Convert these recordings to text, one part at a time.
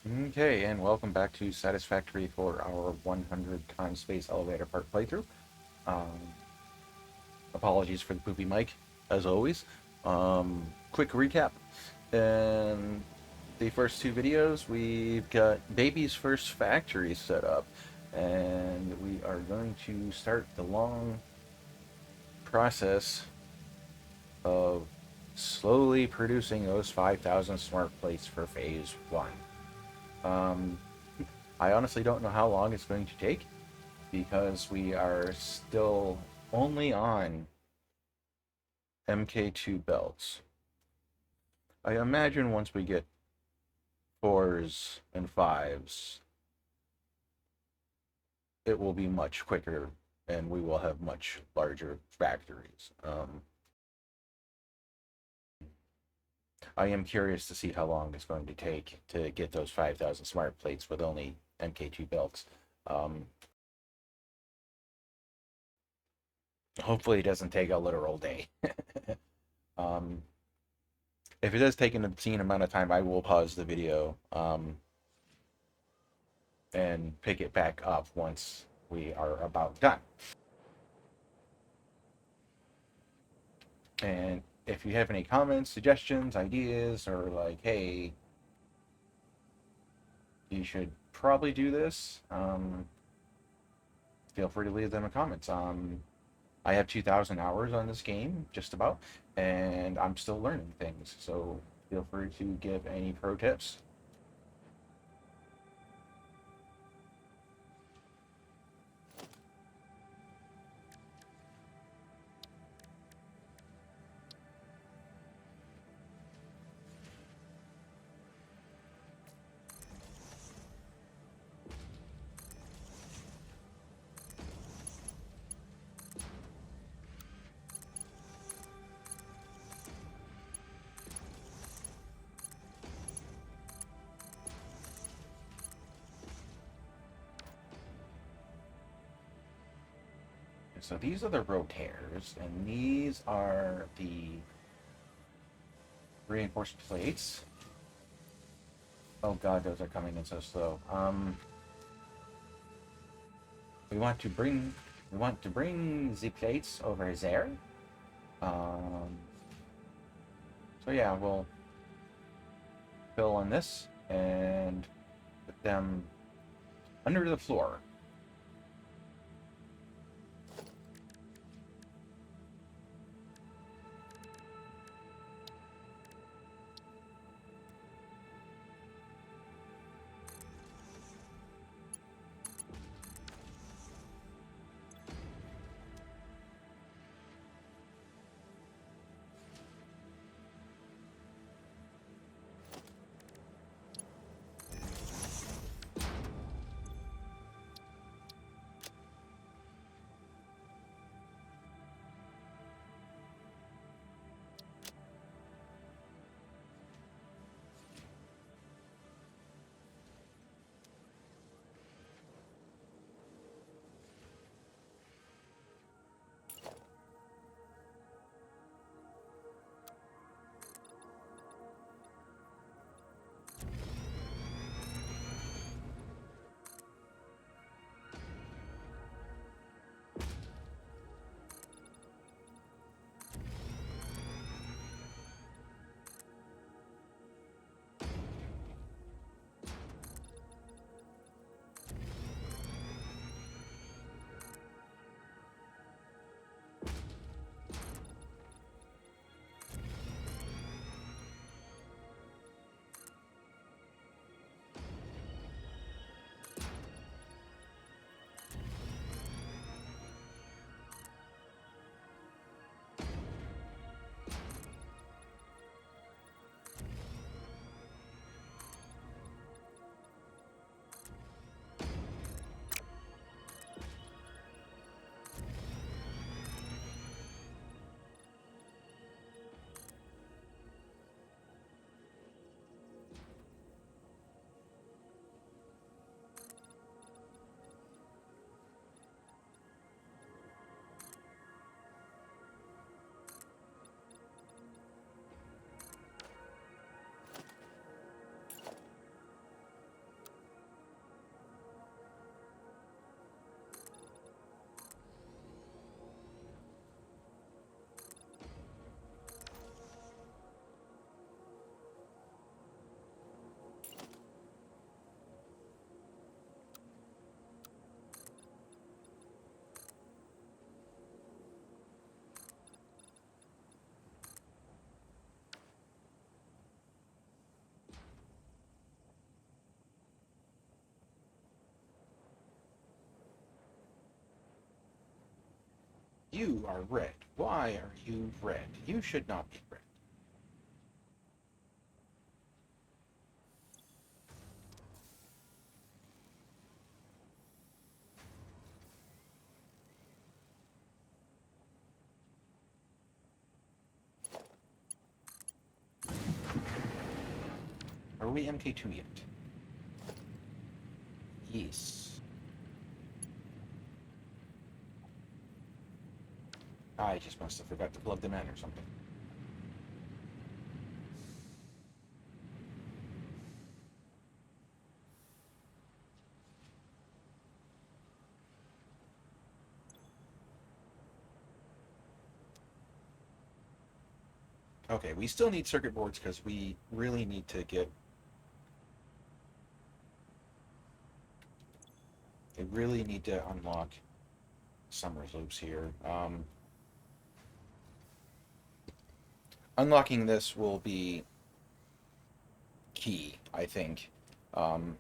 Okay, and welcome back to Satisfactory for our 100 time space elevator part playthrough. Um, Apologies for the poopy mic, as always. Quick recap. In the first two videos, we've got Baby's first factory set up, and we are going to start the long process of slowly producing those 5,000 smart plates for phase one. Um, I honestly don't know how long it's going to take because we are still only on MK2 belts. I imagine once we get fours and fives, it will be much quicker and we will have much larger factories. I am curious to see how long it's going to take to get those 5,000 smart plates with only MK2 belts. Um, Hopefully, it doesn't take a literal day. um, if it does take an obscene amount of time, I will pause the video and pick it back up once we are about done. And if you have any comments, suggestions, ideas, or like, hey, you should probably do this, feel free to leave them in comments. I have 2,000 hours on this game, just about, and I'm still learning things. So feel free to give any pro tips. So these are the rotors, and these are the reinforced plates. Oh god, those are coming in so slow. We want to bring the plates over there. Um, so yeah, we'll fill on this and put them under the floor. You are red. Why are you red? You should not be red. Are we MK2 yet? Yes. I just must have forgot to plug them in or something. Okay, we still need circuit boards because we really need to get... We really need to unlock Summers loops here. Unlocking this will be key, I think. Um,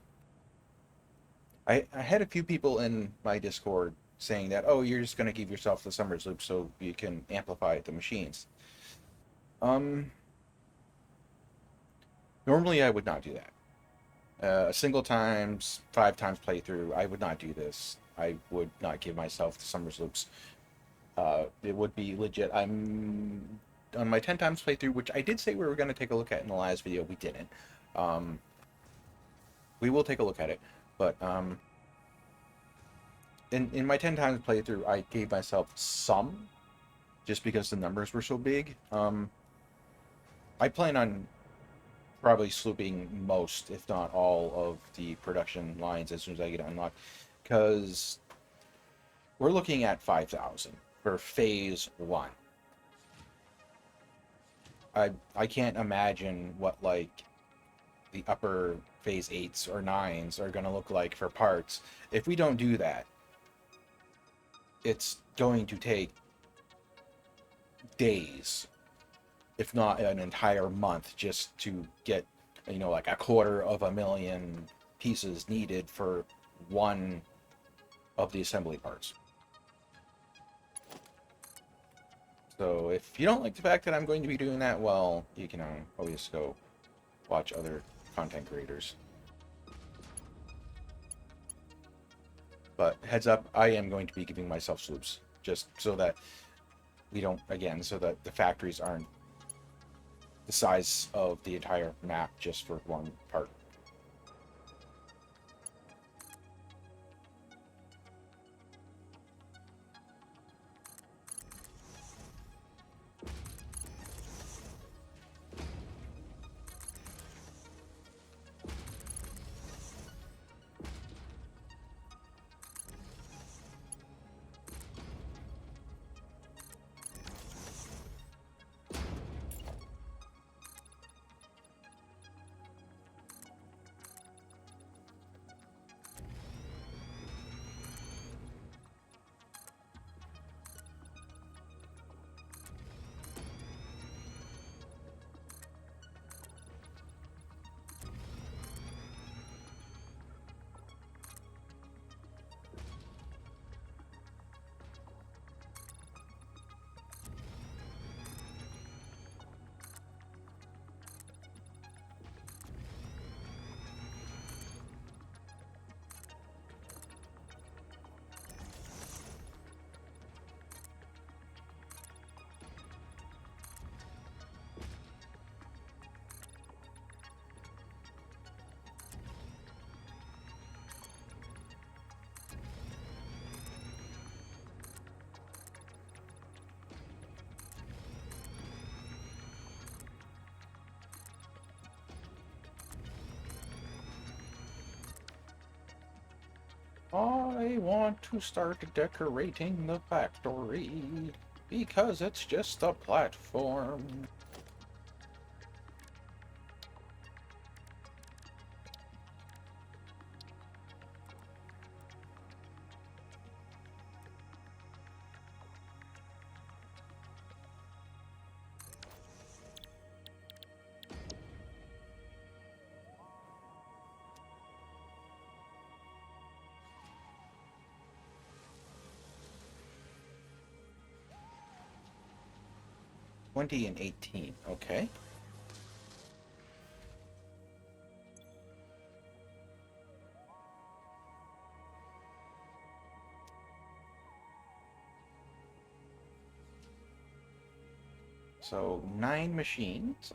I had a few people in my Discord saying that, oh, you're just going to give yourself the Summers loop so you can amplify the machines. Um, Normally I would not do that. A single times, 5 times playthrough, I would not do this. I would not give myself the Summers loops. It would be legit. I'm on my 10 times playthrough, which I did say we were going to take a look at in the last video. We didn't. Um, we will take a look at it, but in my 10 times playthrough, I gave myself some, just because the numbers were so big. I plan on probably slooping most, if not all, of the production lines as soon as I get unlocked, because we're looking at 5,000 for phase 1. I can't imagine what like the upper phase 8s or 9s are going to look like for parts. If we don't do that, it's going to take days, if not an entire month, just to get, like 250,000 pieces needed for one of the assembly parts. So if you don't like the fact that I'm going to be doing that, well, you can always go watch other content creators. But heads up, I am going to be giving myself sloops, just so that we don't, again, so that the factories aren't the size of the entire map just for one part. I want to start decorating the factory because it's just a platform. 20 and 18. Okay. So 9 machines.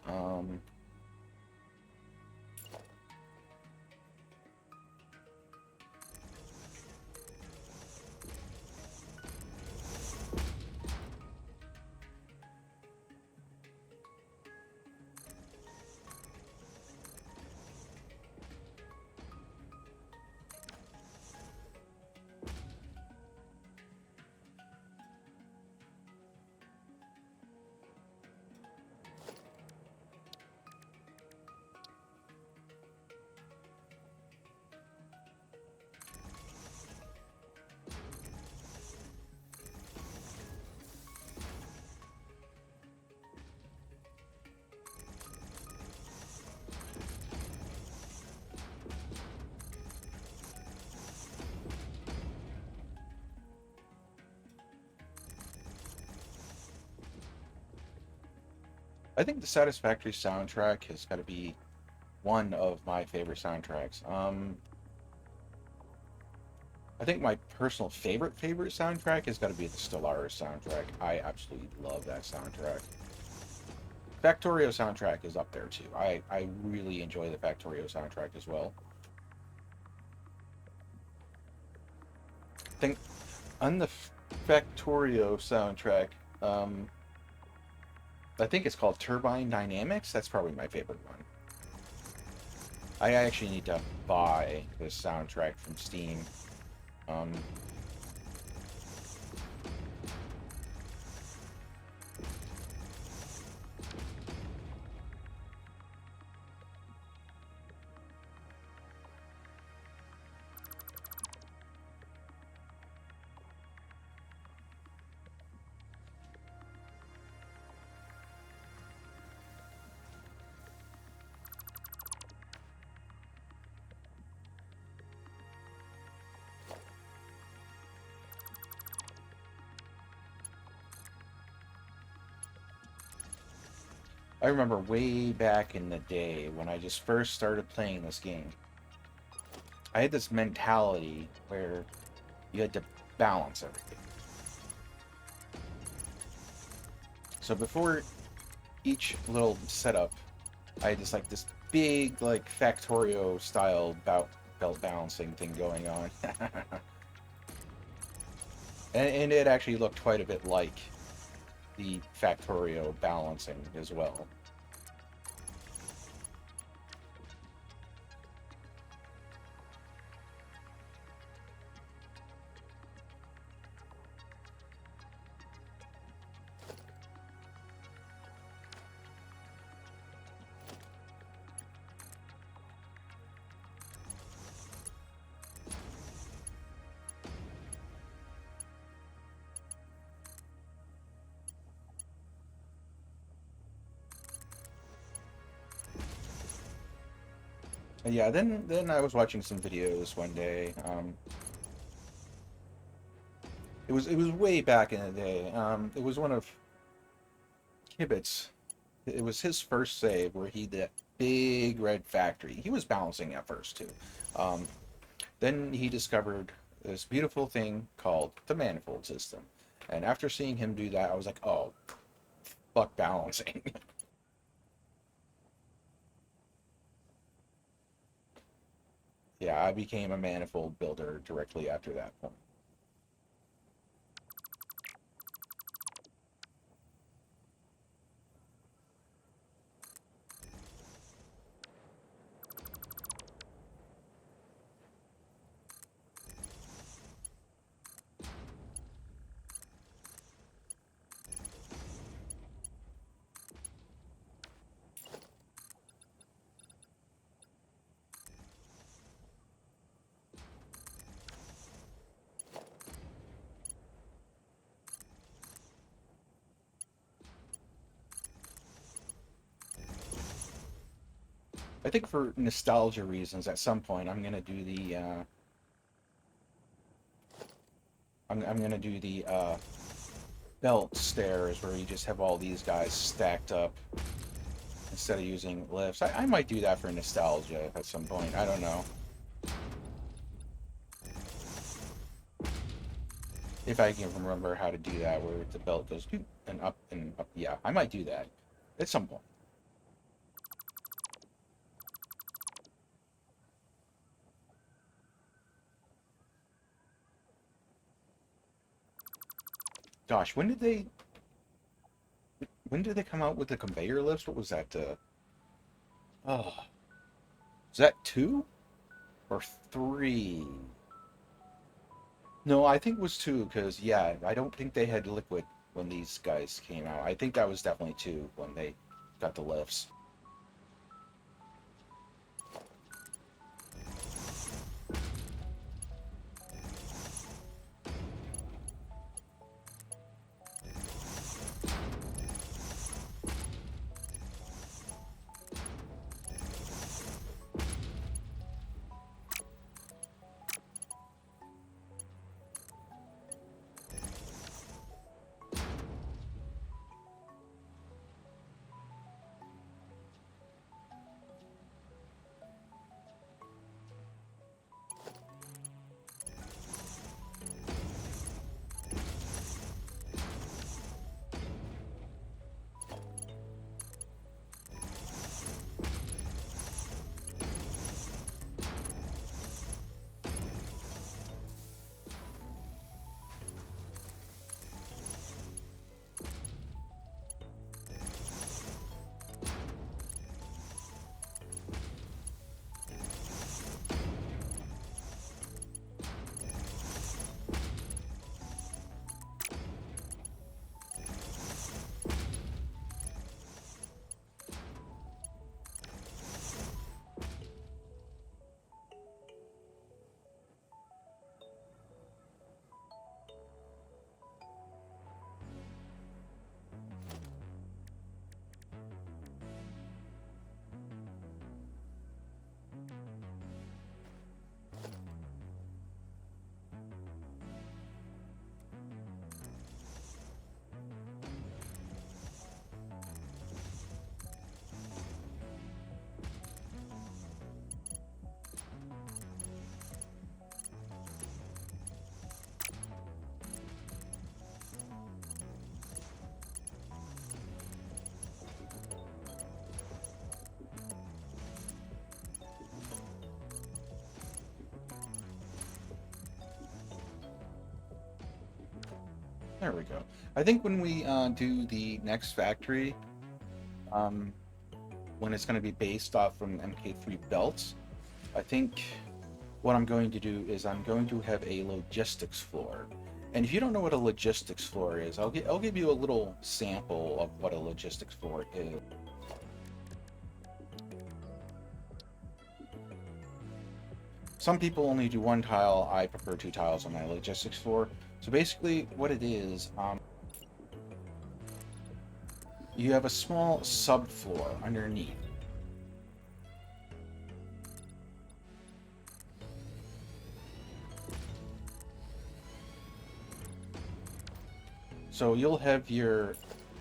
I think the Satisfactory soundtrack has got to be one of my favorite soundtracks. I think my personal favorite soundtrack has got to be the Stellaris soundtrack. I absolutely love that soundtrack. Factorio soundtrack is up there too. I really enjoy the Factorio soundtrack as well. I think on the Factorio soundtrack, um, I think it's called Turbine Dynamics. That's probably my favorite one. I actually need to buy this soundtrack from Steam. Um, I remember way back in the day when I just first started playing this game, I had this mentality where you had to balance everything. So before each little setup, I had this big like Factorio style belt balancing thing going on, and it actually looked quite a bit like the Factorio balancing as well. Yeah, then I was watching some videos one day. It was way back in the day. It was one of Kibit's. It was his first save where he did that big red factory. He was balancing at first too. Um, then he discovered this beautiful thing called the manifold system. And after seeing him do that, I was like, oh, fuck balancing. Yeah, I became a manifold builder directly after that point. I think for nostalgia reasons, at some point, I'm gonna do the I'm gonna do the belt stairs where you just have all these guys stacked up instead of using lifts. I might do that for nostalgia at some point. I don't know. If I can remember how to do that, where the belt goes doop and up and up. Yeah, I might do that at some point. Gosh, when did they come out with the conveyor lifts? What was that? Oh, was that 2 or 3? No, I think it was 2 because yeah, I don't think they had liquid when these guys came out. I think that was definitely 2 when they got the lifts. There we go. I think when we do the next factory, um, when it's going to be based off from MK3 belts, I think what I'm going to do is I'm going to have a logistics floor. And if you don't know what a logistics floor is, I'll give you a little sample of what a logistics floor is. Some people only do 1 tile. I prefer 2 tiles on my logistics floor. So basically, what it is, you have a small subfloor underneath. So you'll have your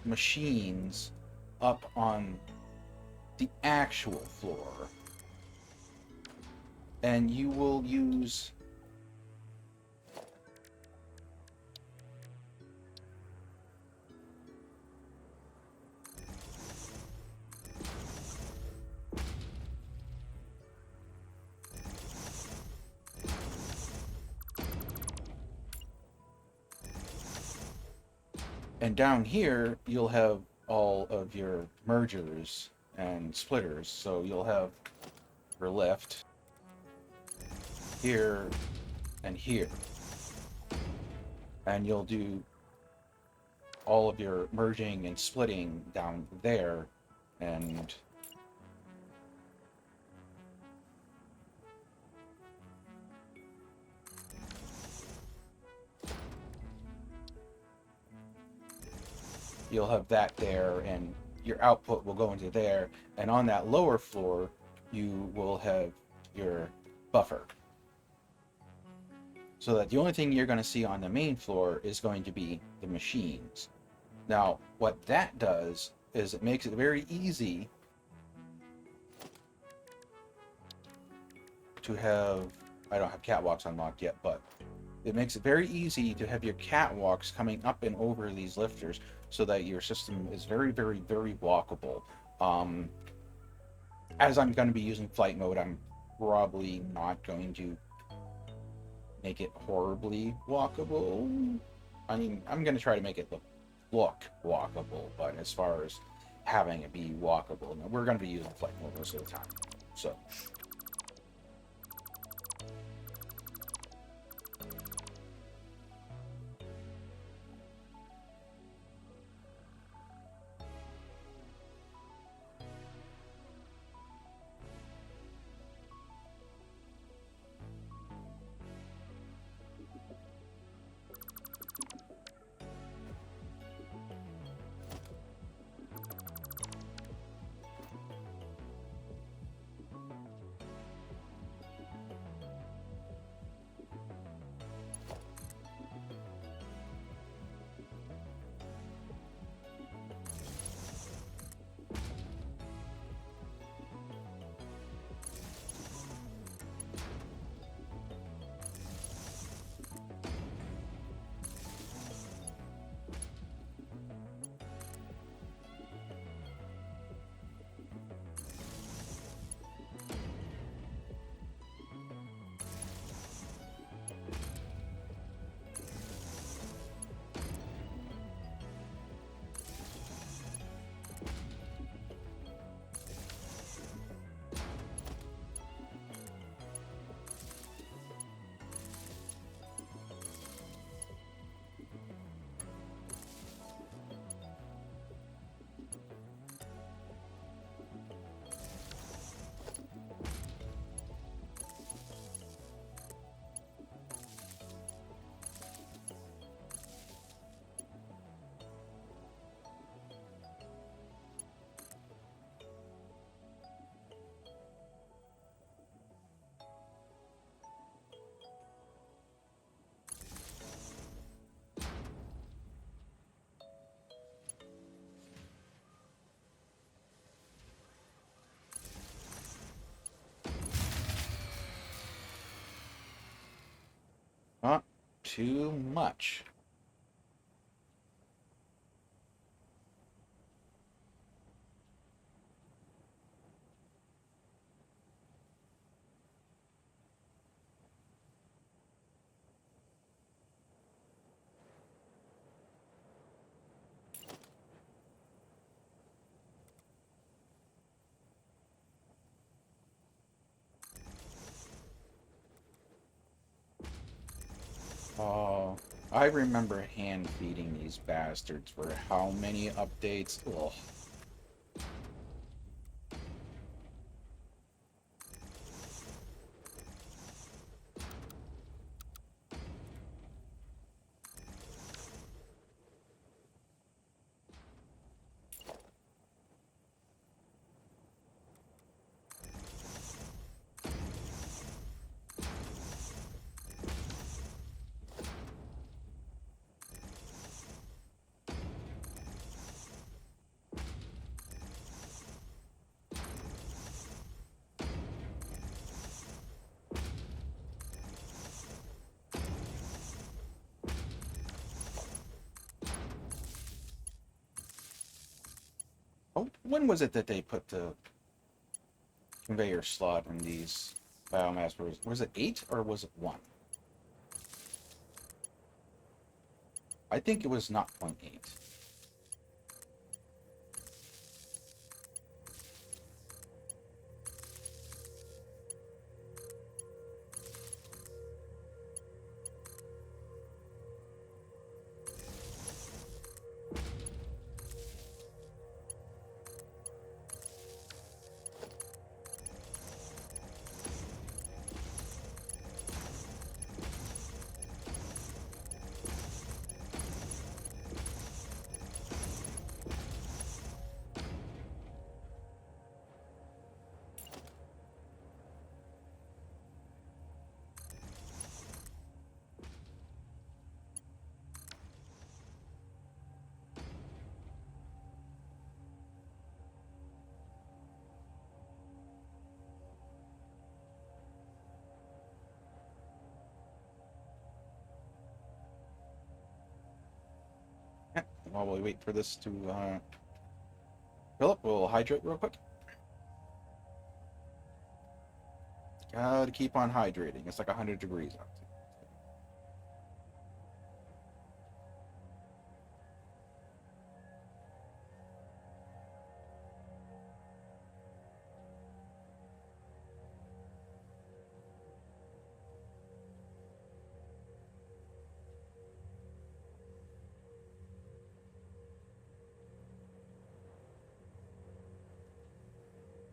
machines up on the actual floor, and you will use and down here you'll have all of your mergers and splitters. So you'll have your lift here and here, and you'll do all of your merging and splitting down there, and you'll have that there, and your output will go into there, and on that lower floor you will have your buffer, so that the only thing you're going to see on the main floor is going to be the machines. Now, what that does is it makes it very easy to have, I don't have catwalks unlocked yet, but it makes it very easy to have your catwalks coming up and over these lifters so that your system is very, very, very walkable. Um, as I'm going to be using flight mode, I'm probably not going to make it horribly walkable. I mean, I'm going to try to make it look walkable, but as far as having it be walkable, no, we're going to be using flight mode most of the time. So, not too much. Oh, I remember hand feeding these bastards for how many updates? Ugh. Oh, when was it that they put the conveyor slot in these biomass? Was it 8 or was it 1? I think it was not 0.8. while we wait for this to fill up, we'll hydrate real quick. Gotta keep on hydrating. It's like 100 degrees out.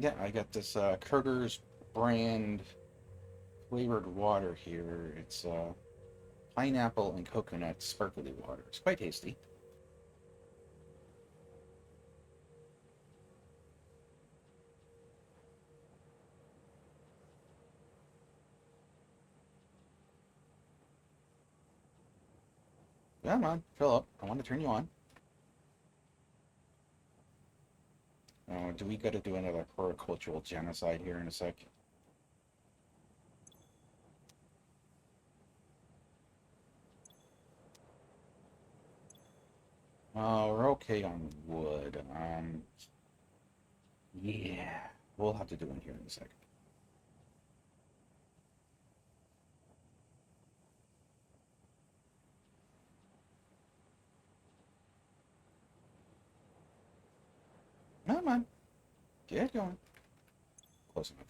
Yeah, I got this Kroger's brand flavored water here. It's pineapple and coconut sparkly water. It's quite tasty. Come on, fill up. I want to turn you on. Do we got to do another horticultural genocide here in a sec? We're okay on wood. Yeah, we'll have to do one here in a second. Come on, get going. Close enough.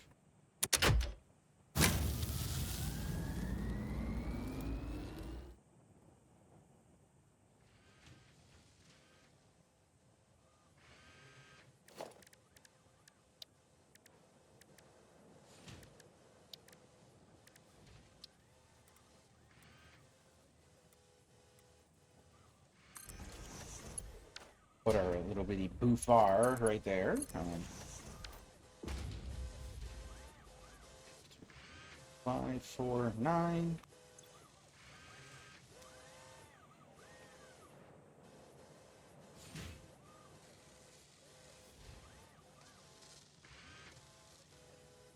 Put our little bitty bouffar right there. 5, 4, 9.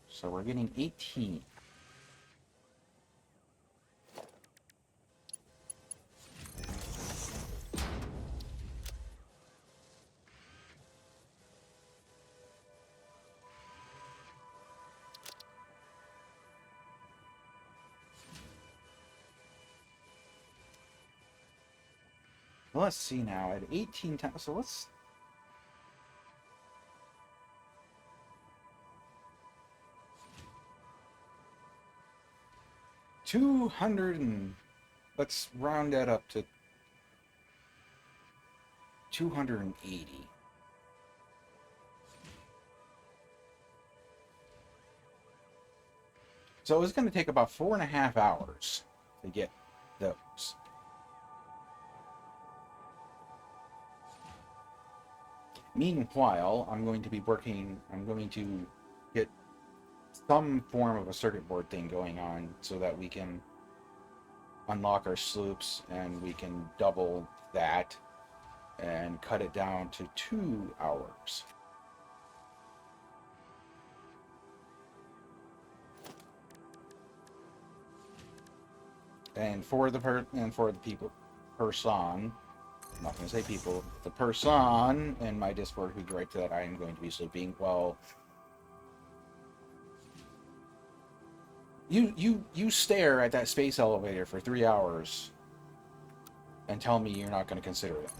So we're getting 18. Well, let's see now. At 18 times, so let's 200 and let's round that up to 280. So it's going to take about 4.5 hours to get those. Meanwhile, I'm going to get some form of a circuit board thing going on so that we can unlock our sloops and we can double that and cut it down to 2 hours. And for the people person, I'm not going to say people, the person in my Discord who directed that I am going to be sleeping. Well, you stare at that space elevator for 3 hours and tell me you're not going to consider it.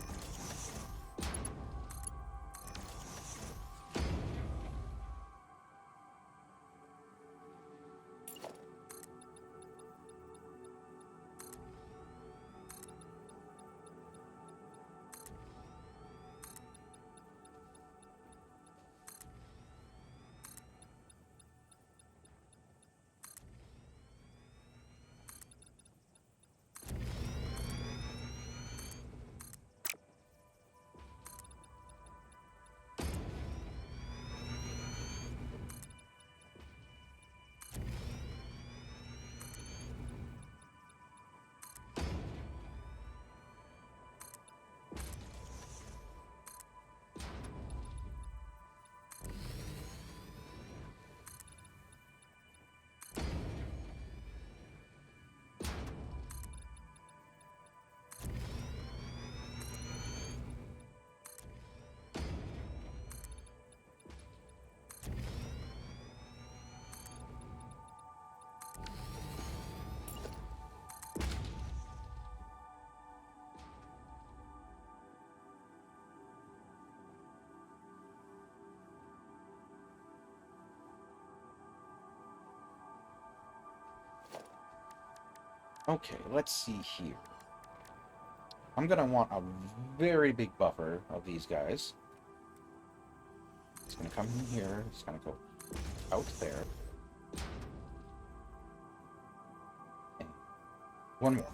Okay, let's see here. I'm gonna want a very big buffer of these guys. It's gonna come in here. It's gonna go out there. And one more.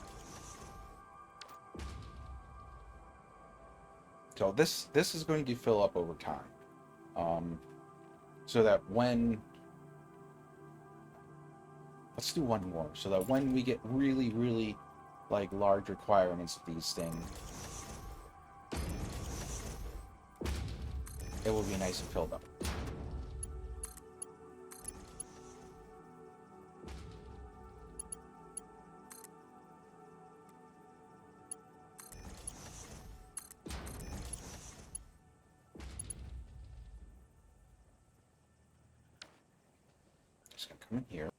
So this is going to fill up over time, so that when let's do one more, so that when we get really like large requirements of these things, it will be nice and filled up. Just gonna come in here.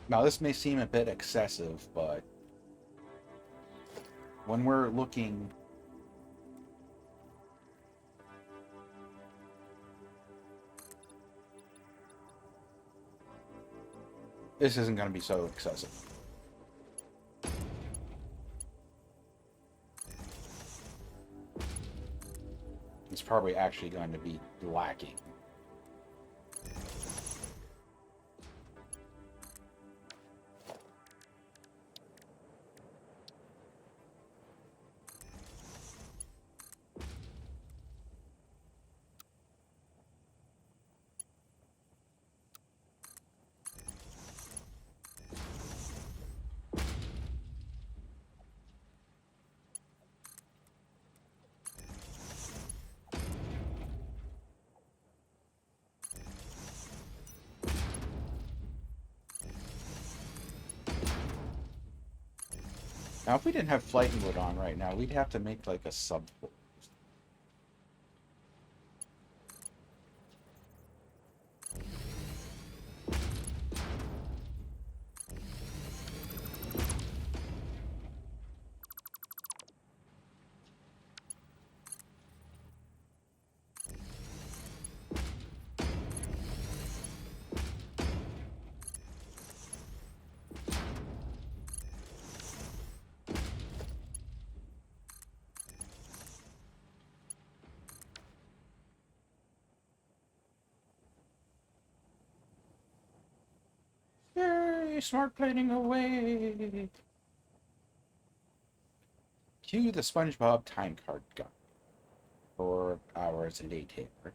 Now this may seem a bit excessive, but when we're looking, this isn't going to be so excessive. It's probably actually going to be lacking. Now, if we didn't have flight mode on right now, we'd have to make like a sub. Yay, smart plating away! Cue the SpongeBob time card gun for hours and 8 here.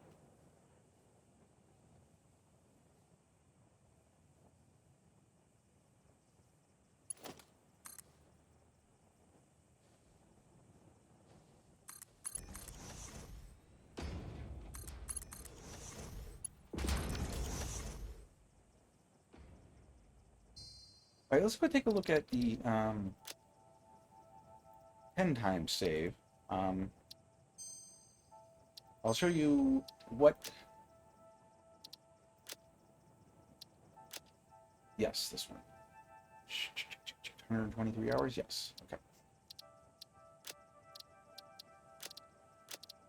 All right, let's go take a look at the 10 times save. Um, I'll show you what. Yes, this one. 123 hours. Yes. Okay.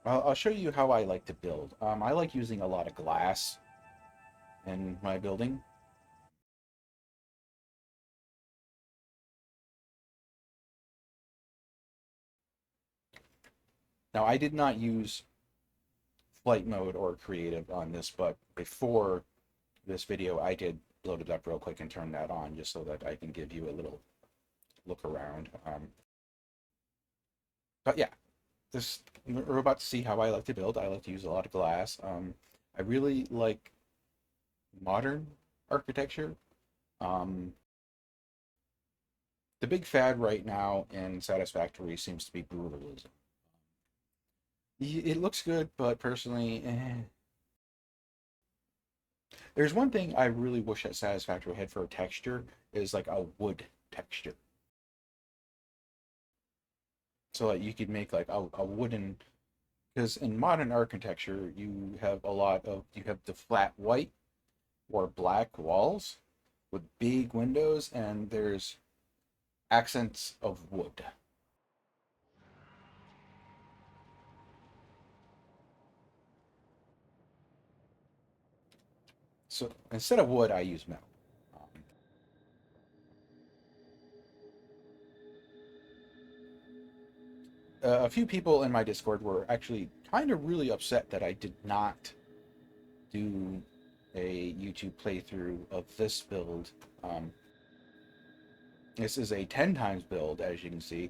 I'll show you how I like to build. I like using a lot of glass in my building. Now, I did not use flight mode or creative on this, but before this video, I did load it up real quick and turn that on just so that I can give you a little look around. But yeah, this we're about to see how I like to build. I like to use a lot of glass. I really like modern architecture. Um, The big fad right now in Satisfactory seems to be brutalism. It looks good, but personally, There's one thing I really wish that Satisfactory had for a texture is like a wood texture. So that you could make like a wooden, because in modern architecture you have the flat white or black walls with big windows, and there's accents of wood. So instead of wood, I use metal. A few people in my Discord were actually kind of really upset that I did not do a YouTube playthrough of this build. This is a 10 times build, as you can see.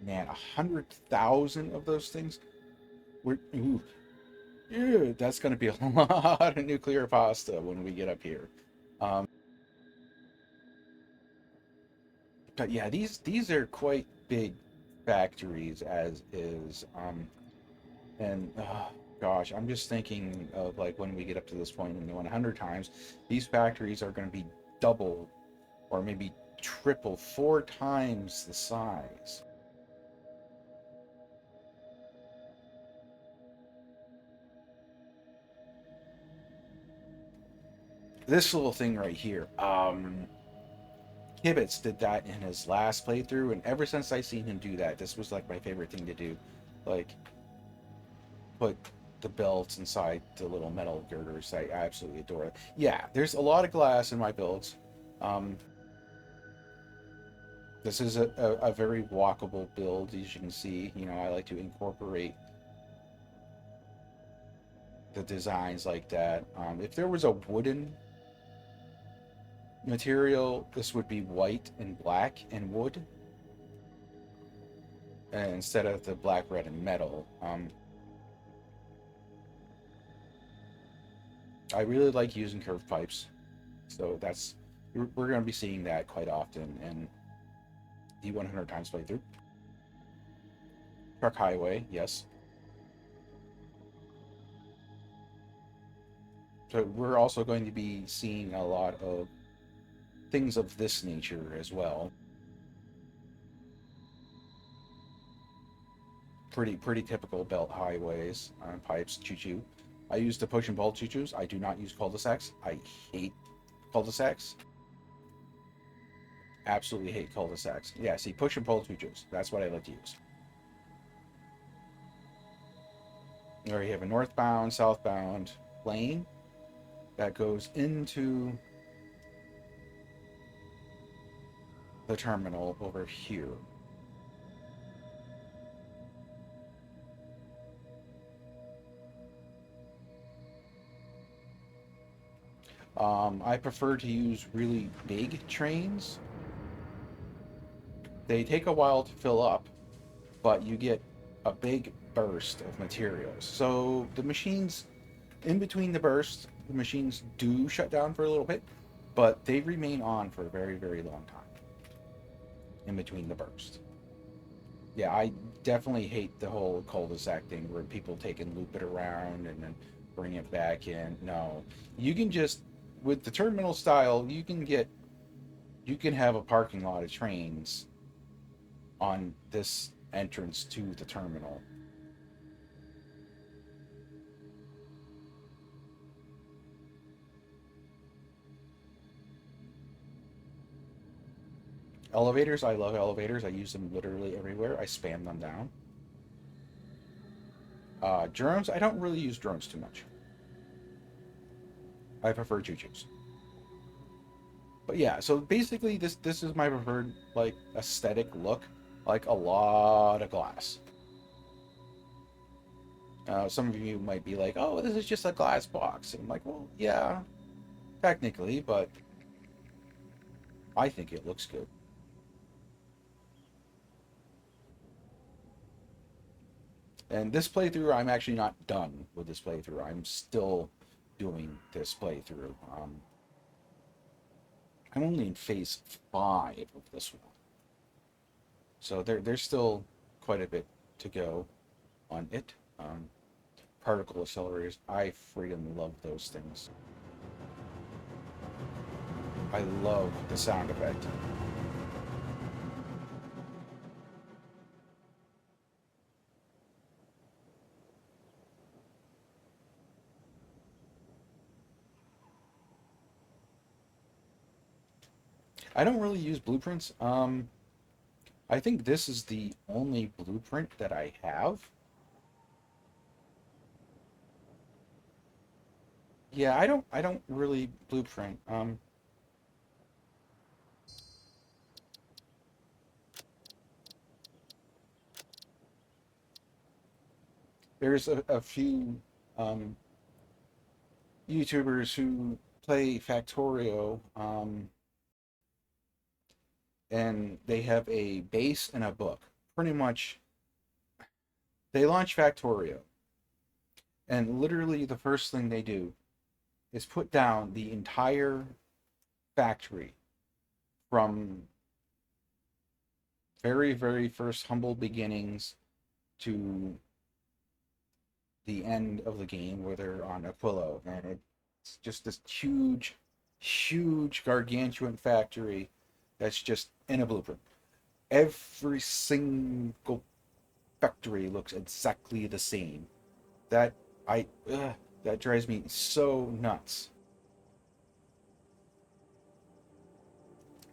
Man, 100,000 of those things. Ooh, ew, that's going to be a lot of nuclear pasta when we get up here. Um, but yeah, these are quite big factories as is. And gosh, I'm just thinking of like when we get up to this point in 100 times, these factories are going to be double or maybe triple, 4 times the size. This little thing right here, Hibbets did that in his last playthrough, and ever since I seen him do that, this was like my favorite thing to do. Like, put the belts inside the little metal girders. I absolutely adore it. Yeah, there's a lot of glass in my builds. Um, this is a very walkable build, as you can see. You know, I like to incorporate the designs like that. If there was a wooden material, this would be white and black and wood, instead of the black, red, and metal. I really like using curved pipes, so that's we're going to be seeing that quite often in the 100 times playthrough. Truck highway, yes. So we're also going to be seeing a lot of things of this nature as well. Pretty typical belt highways, pipes, choo-choo. I use the push and pull choo-choos. I do not use cul-de-sacs. I hate cul-de-sacs. Absolutely hate cul-de-sacs. Yeah, see, push and pull choo-choos. That's what I like to use. Or you have a northbound, southbound lane that goes into the terminal over here. I prefer to use really big trains. They take a while to fill up, but you get a big burst of materials. So the machines, in between the bursts, the machines do shut down for a little bit, but they remain on for a very, very long time in between the burst. Yeah, I definitely hate the whole cul-de-sac thing where people take and loop it around and then bring it back in. No, you can just, with the terminal style, you can have a parking lot of trains on this entrance to the terminal. Elevators, I love elevators. I use them literally everywhere. I spam them down. Drones, I don't really use drones too much. I prefer choo-choos. But yeah, so basically this is my preferred like aesthetic look, like a lot of glass. Some of you might be like, "Oh, this is just a glass box," and I'm like, "Well, yeah, technically, but I think it looks good." And this playthrough, I'm actually not done with this playthrough. I'm still doing this playthrough. I'm only in phase 5 of this one. So there's still quite a bit to go on it. Particle accelerators, I freaking love those things. I love the sound effect. I don't really use blueprints. I think this is the only blueprint that I have. Yeah, I don't really blueprint. There's a few um, YouTubers who play Factorio, and they have a base and a book. Pretty much, they launch Factorio, and literally the first thing they do is put down the entire factory from very, very first humble beginnings to the end of the game where they're on Aquilo, and it's just this huge, huge, gargantuan factory that's just in a blueprint. Every single factory looks exactly the same. That I that drives me so nuts.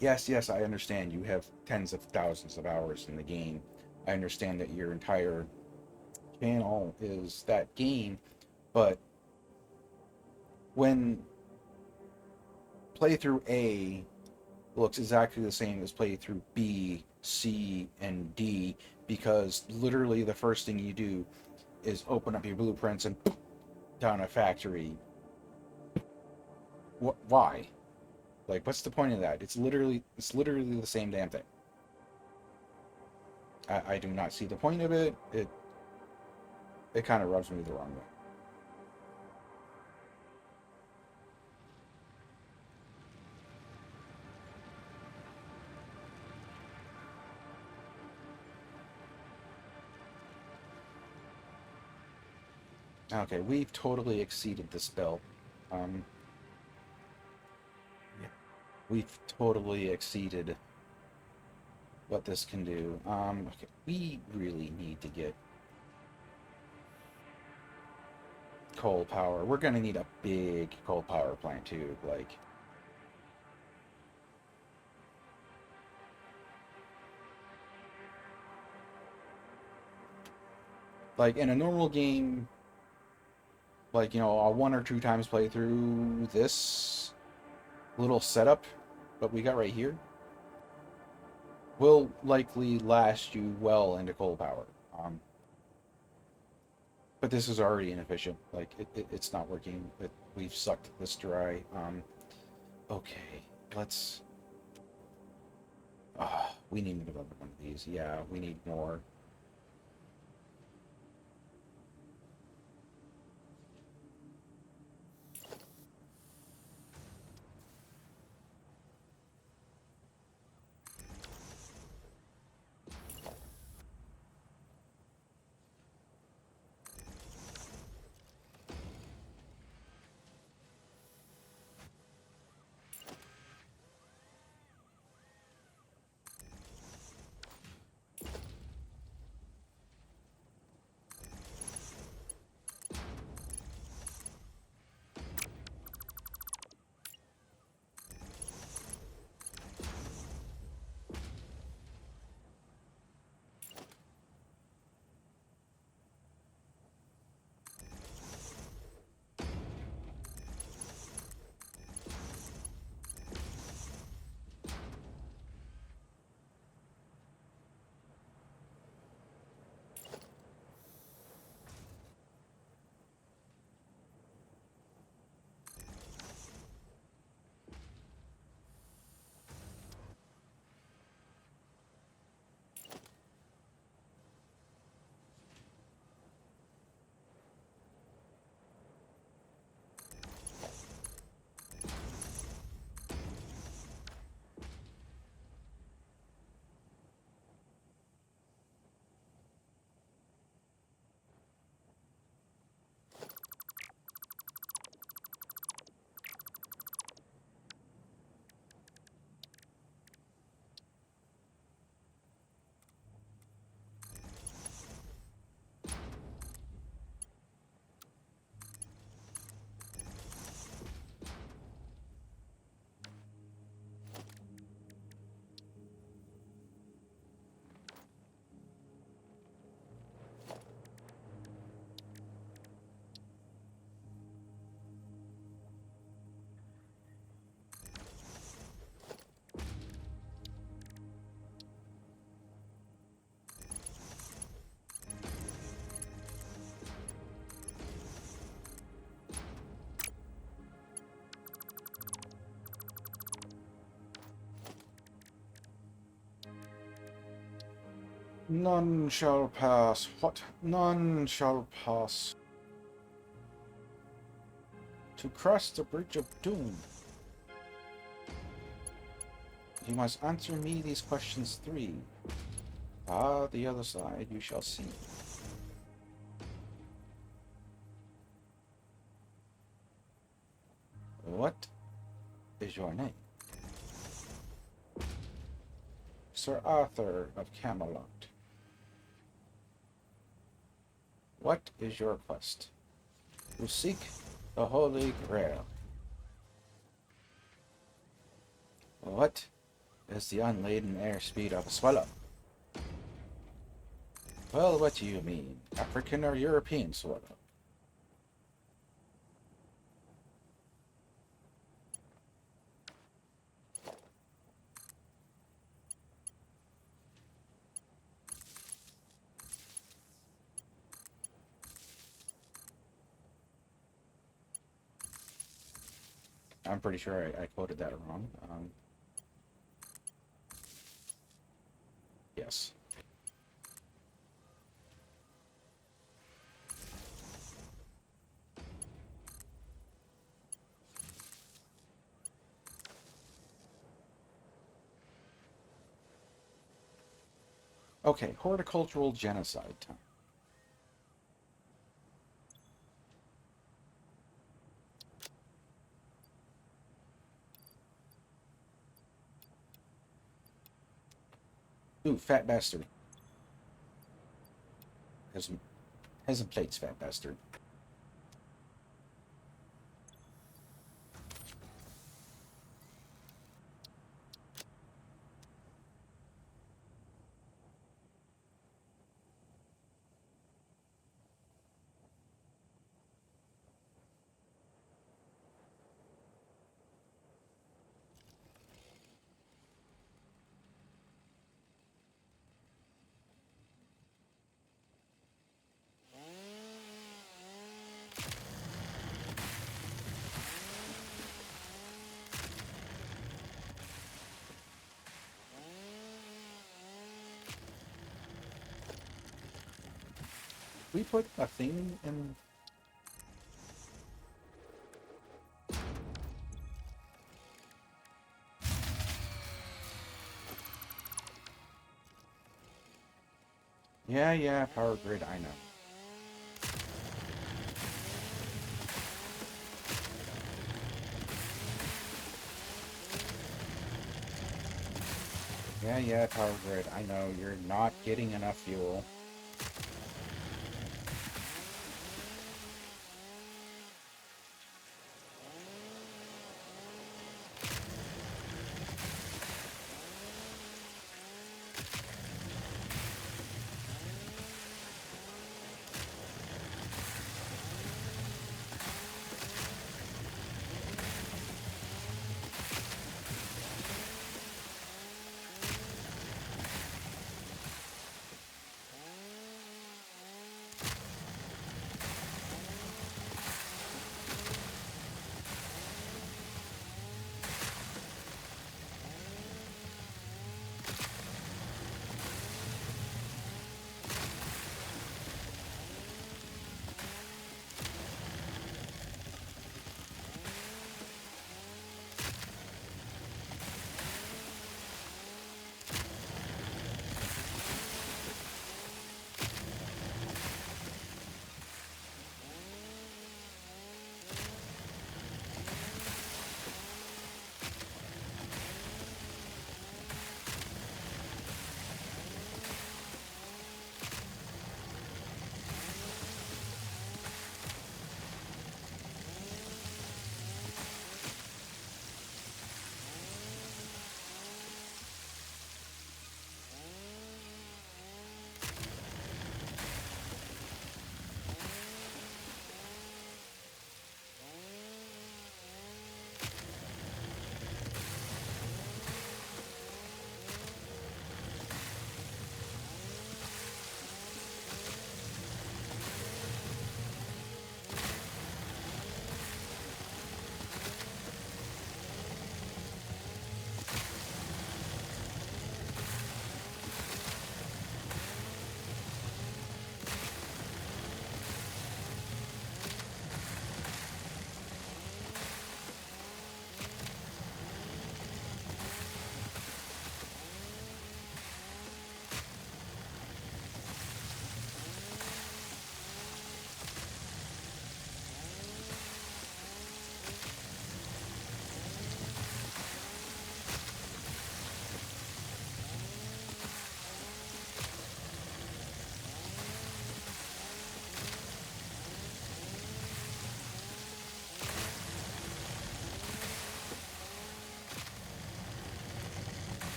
Yes, yes, I understand you have tens of thousands of hours in the game. I understand that your entire channel is that game, but when playthrough A looks exactly the same as playthrough B, C, and D, because literally the first thing you do is open up your blueprints and down a factory. Why? Like, what's the point of that? It's literally the same damn thing. I do not see the point of it. It kind of rubs me the wrong way. Okay, we've totally exceeded the spell. Um, yeah, we've totally exceeded what this can do. Okay, we really need to get coal power. We're gonna need a big coal power plant too. Like in a normal game, like a one or two times play through this little setup, what we got right here, will likely last you well into coal power. But this is already inefficient. Like it's not working. We've sucked this dry. Okay, let's. We need another one of these. Yeah, we need more. None shall pass. What? None shall pass. To cross the bridge of doom. You must answer me these questions 3. The other side you shall see. What is your name? Sir Arthur of Camelot. What is your quest? To seek the Holy Grail. What is the unladen airspeed of a swallow? Well, what do you mean? African or European swallow? I'm pretty sure I quoted that wrong. Yes. Okay, horticultural genocide time. Ooh, fat bastard. Has some plates, fat bastard. We put a thing in. Yeah, power grid, I know. Yeah, power grid, I know. You're not getting enough fuel.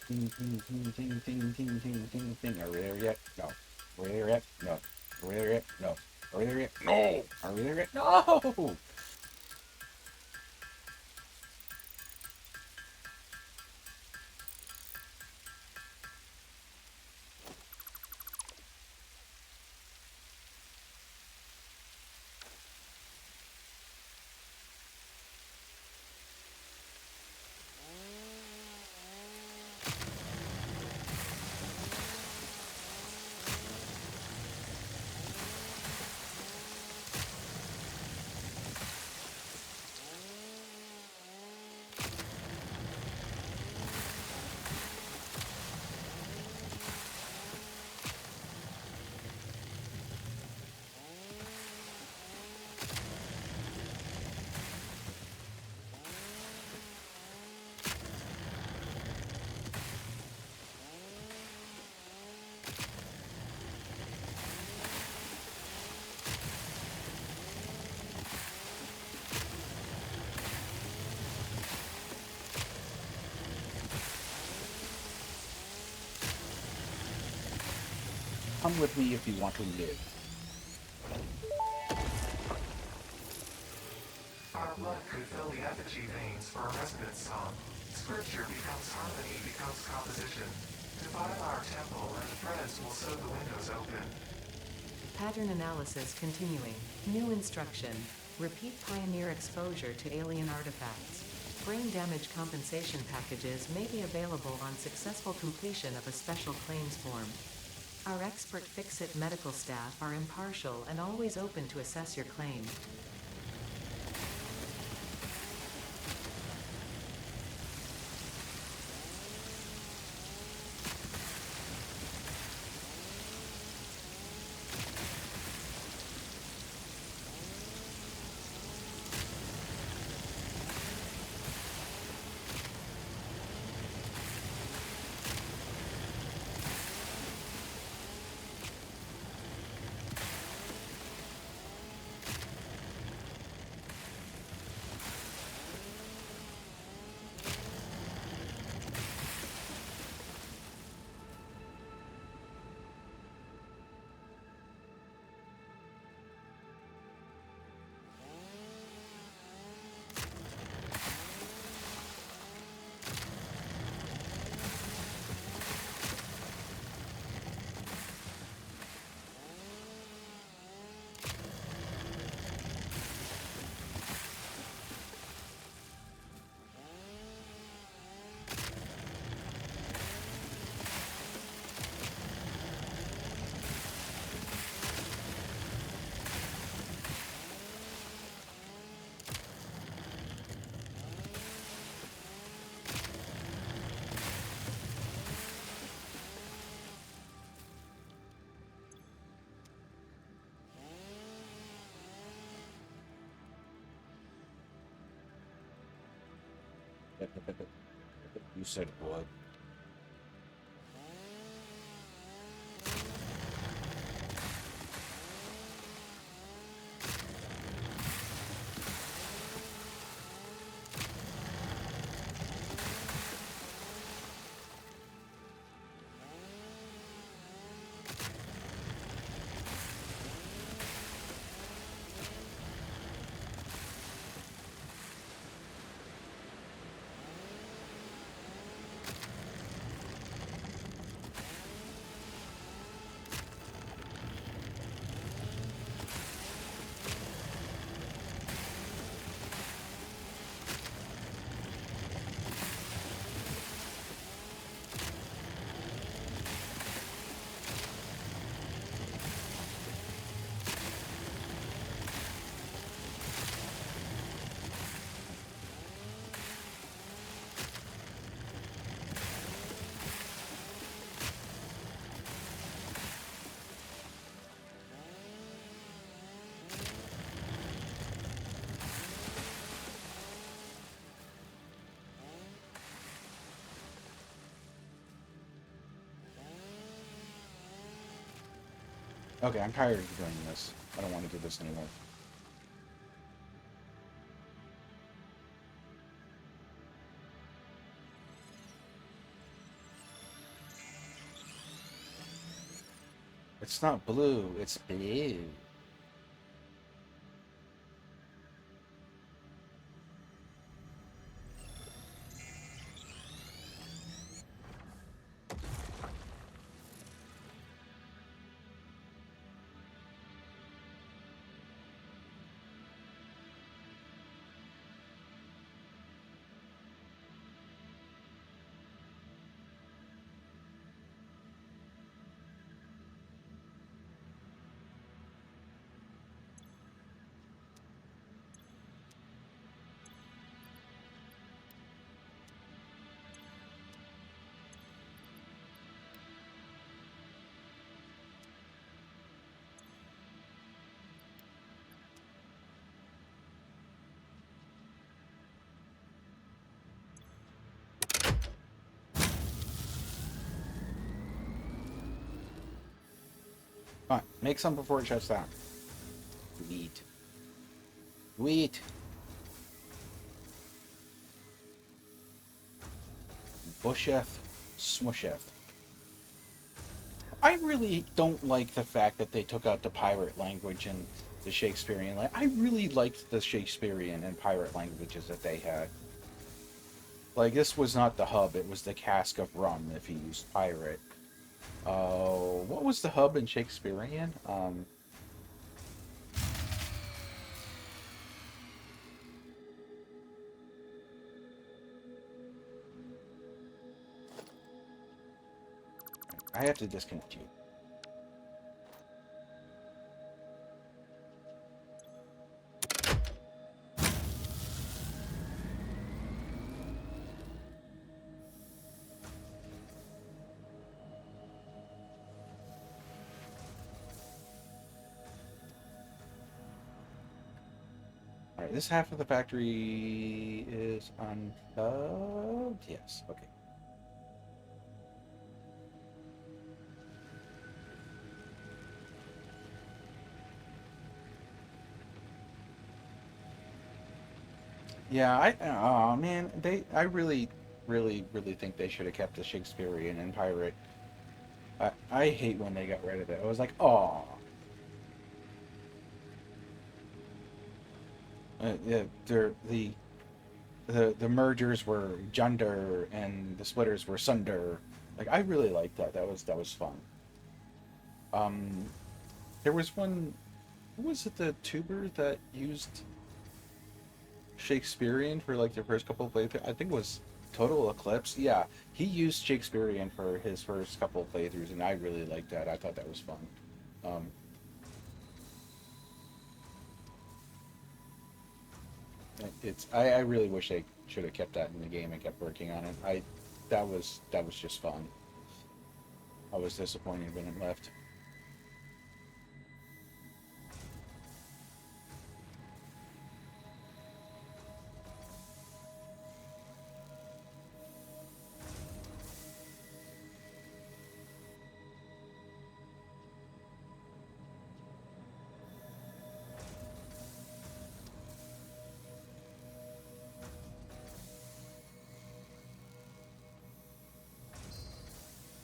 Ting, ting, ting, ting, ting, ting, ting, ting, ting. Are we there yet? No. Are we there yet? No. Are we there yet? No. Are we there yet? No. Are we there yet? No. Come with me if you want to live. Our blood could fill the effigy veins for a resonance song. Scripture becomes harmony, becomes composition. Defile our temple and the threads will sew the windows open. Pattern analysis continuing. New instruction. Repeat pioneer exposure to alien artifacts. Brain damage compensation packages may be available on successful completion of a special claims form. Our expert Fix-It medical staff are impartial and always open to assess your claim. You said blood. Okay, I'm tired of doing this. I don't want to do this anymore. It's not blue, it's blue. Come on, make some before it shuts down. Wheat. Wheat. Busheth. Smusheth. I really don't like the fact that they took out the pirate language and the Shakespearean. I really liked the Shakespearean and pirate languages that they had. Like, this was not the hub, it was the cask of rum if you used pirate. What was the hub in Shakespearean? I have to disconnect you. Alright, this half of the factory is unplugged. Yes, okay. Yeah, oh man, I really think they should have kept the Shakespearean and pirate. I hate when they got rid of it. I was like, oh. Yeah, the mergers were Junder and the splitters were Sunder. Like, I really liked that. That was fun. Um, there was one. Who was it? The tuber that used Shakespearean for like their first couple of playthroughs. I think it was Total Eclipse. Yeah, he used Shakespearean for his first couple of playthroughs, and I really liked that. I thought that was fun. Um, I really wish they should have kept that in the game and kept working on it. That was just fun. I was disappointed when it left.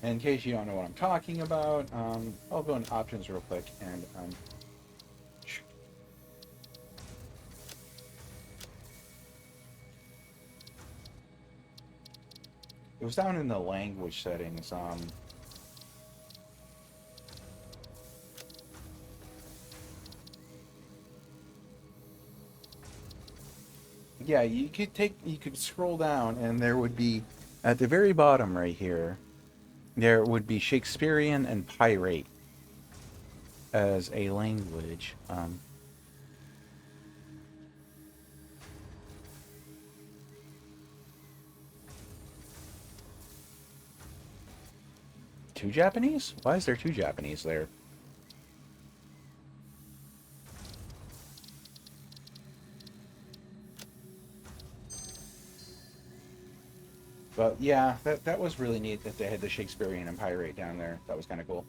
In case you don't know what I'm talking about, I'll go in options real quick and it was down in the language settings. Yeah, you could scroll down and there would be at the very bottom right here, there would be Shakespearean and pirate as a language. Two Japanese? Why is there two Japanese there? But yeah, that was really neat that they had the Shakespearean and pirate down there. That was kind of cool.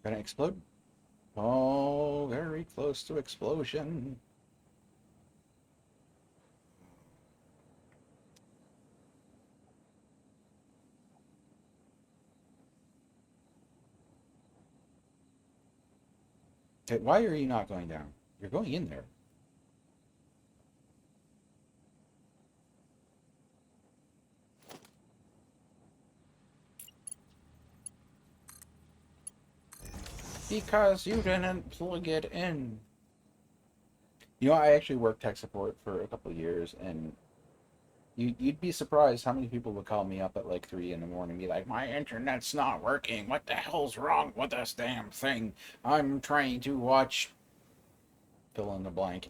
Gonna explode? Oh, very close to explosion. Okay, why are you not going down? You're going in there. Because you didn't plug it in. You know, I actually worked tech support for a couple of years, and you'd be surprised how many people would call me up at like 3 in the morning and be like, my internet's not working. What the hell's wrong with this damn thing? I'm trying to watch fill in the blank,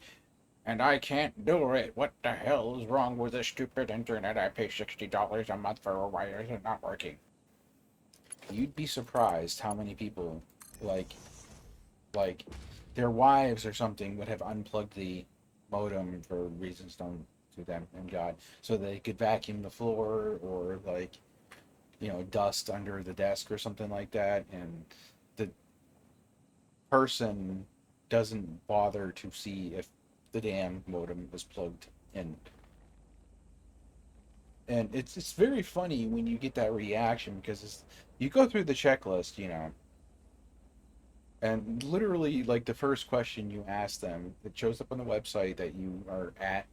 and I can't do it. What the hell is wrong with this stupid internet? I pay $60 a month for. Why is it not working? You'd be surprised how many people, like, like their wives or something would have unplugged the modem for reasons known to them and God, so they could vacuum the floor or like, dust under the desk or something like that, and the person doesn't bother to see if the damn modem is plugged in. And it's very funny when you get that reaction because you go through the checklist, and literally like the first question you ask them, it shows up on the website that you are at,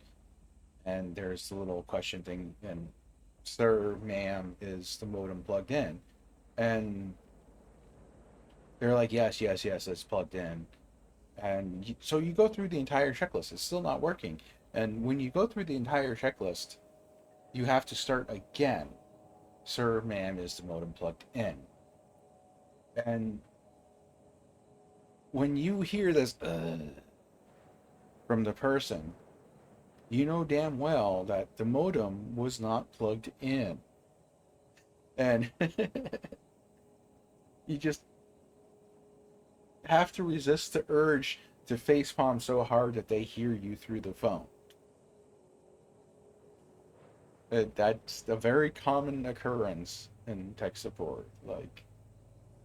and there's the little question thing, and sir, ma'am, is the modem plugged in? And they're like, yes, yes, yes, it's plugged in. And so you go through the entire checklist, it's still not working. And when you go through the entire checklist, you have to start again. Sir, ma'am, is the modem plugged in? And when you hear this from the person, you know damn well that the modem was not plugged in. And you just have to resist the urge to facepalm so hard that they hear you through the phone. That's a very common occurrence in tech support. Like,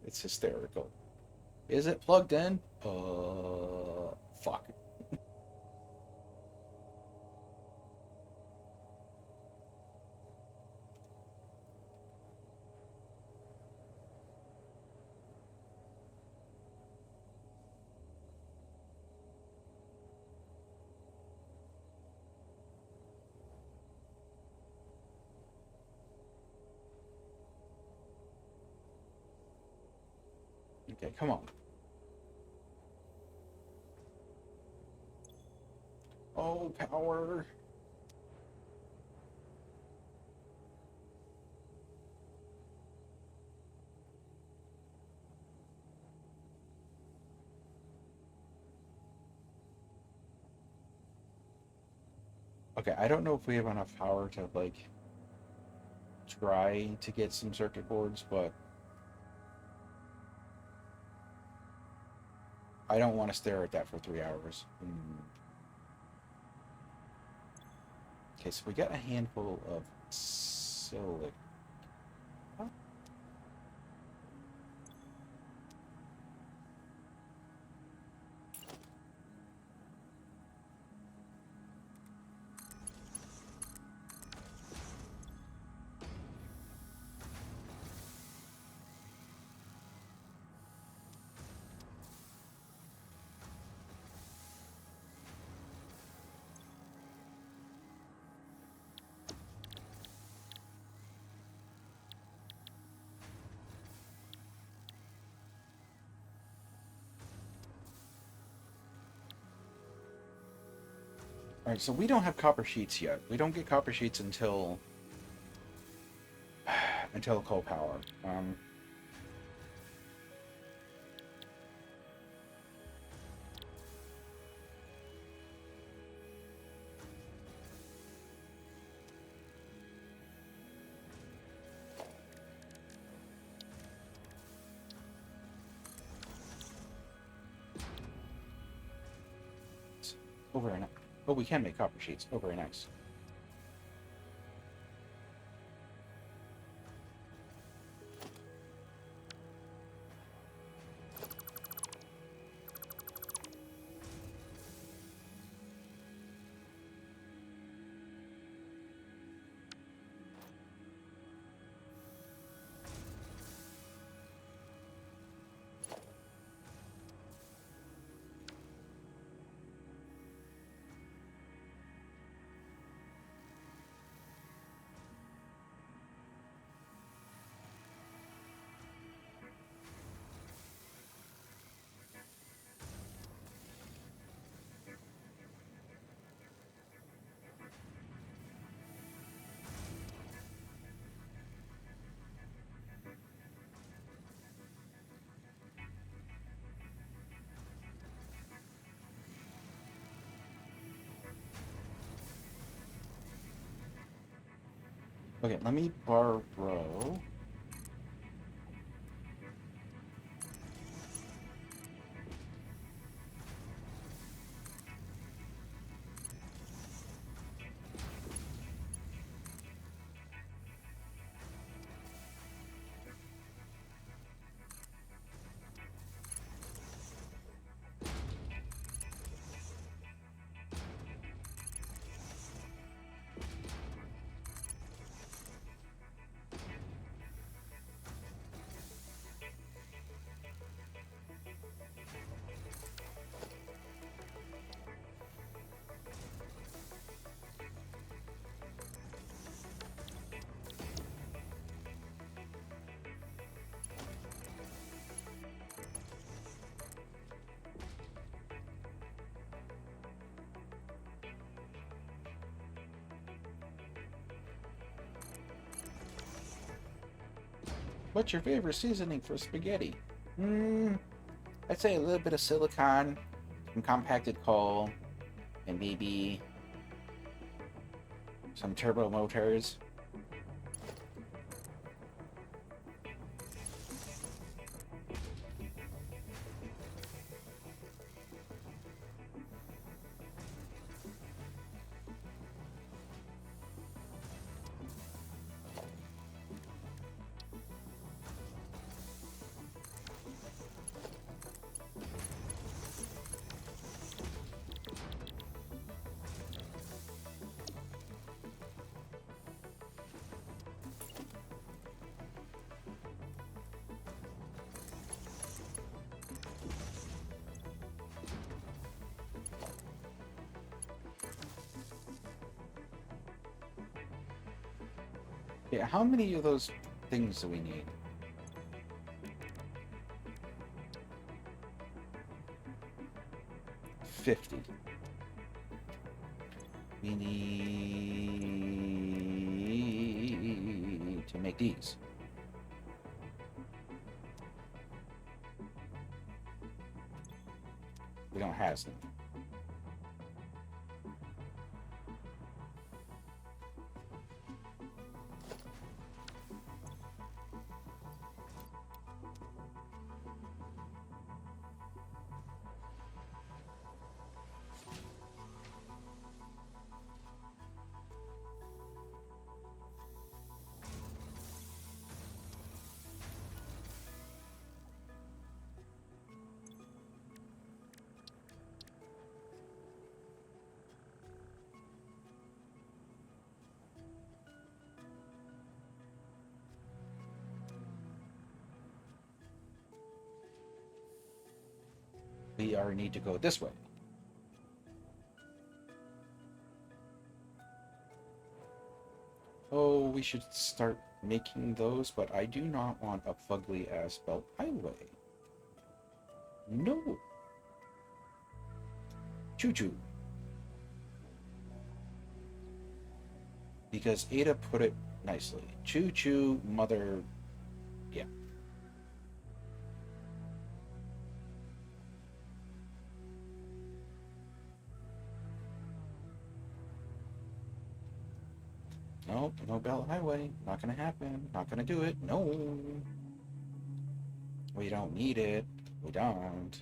it's hysterical. Is it plugged in? Fuck. Okay, come on. Oh, power. Okay, I don't know if we have enough power to, like, try to get some circuit boards, but I don't want to stare at that for 3 hours. Okay, so we got a handful of silicon. All right, so we don't have copper sheets yet. We don't get copper sheets until coal power. Oh, very nice. Oh, we can make copper sheets. Oh, very nice. Okay, let me borrow. What's your favorite seasoning for spaghetti? I'd say a little bit of silicon, some compacted coal, and maybe some turbo motors. Yeah, how many of those things do we need? 50. We need to make these. We don't have some. We are need to go this way. Oh, we should start making those, but I do not want a fugly ass belt highway. No. Choo choo. Because Ada put it nicely. Choo choo, mother. Yeah. Nope, no belt highway. Not gonna happen. Not gonna do it. No. We don't need it. We don't.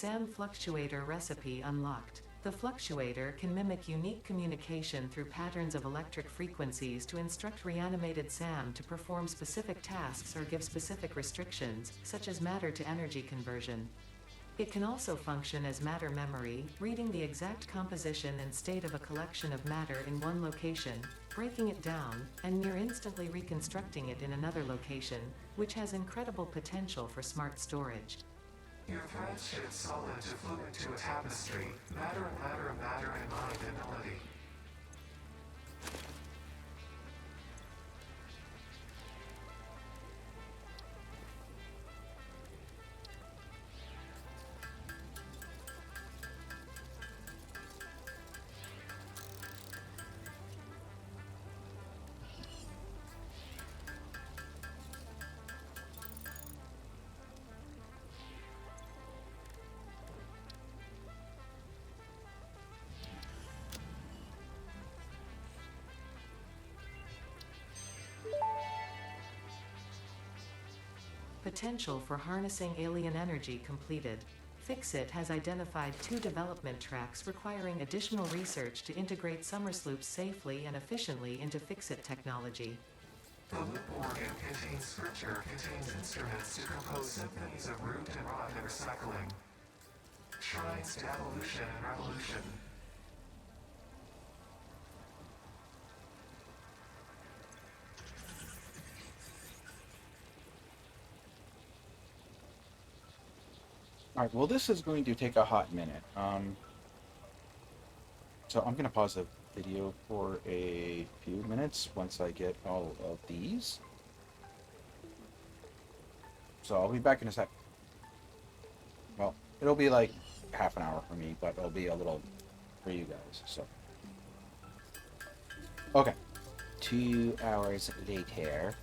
SAM fluctuator recipe unlocked. The fluctuator can mimic unique communication through patterns of electric frequencies to instruct reanimated SAM to perform specific tasks or give specific restrictions, such as matter to energy conversion. It can also function as matter memory, reading the exact composition and state of a collection of matter in one location, breaking it down, and near instantly reconstructing it in another location, which has incredible potential for smart storage. Your threads shift solid to fluid to a tapestry, matter and matter and matter and mind and melody. Potential for harnessing alien energy completed. Fixit has identified 2 development tracks requiring additional research to integrate Summersloops safely and efficiently into Fixit technology. The loop organ contains scripture, contains instruments to compose symphonies of root and rot and recycling. Shrines to evolution and revolution. All right, well, this is going to take a hot minute. So I'm going to pause the video for a few minutes once I get all of these. So I'll be back in a sec. Well, it'll be like half an hour for me, but it'll be a little for you guys. So, okay, 2 hours later.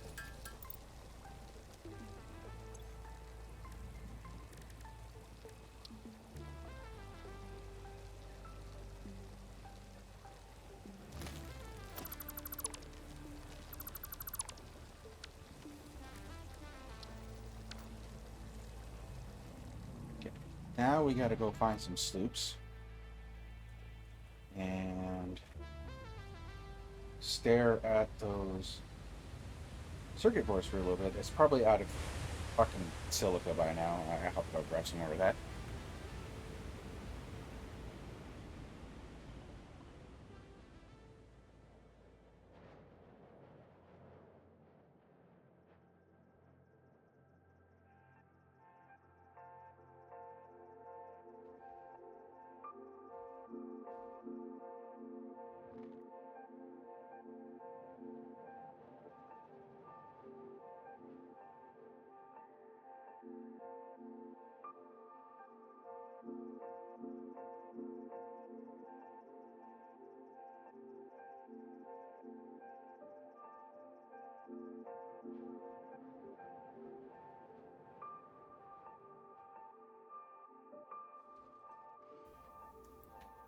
Now we gotta go find some sloops and stare at those circuit boards for a little bit. It's probably out of fucking silica by now. I hope I'll grab some more of that.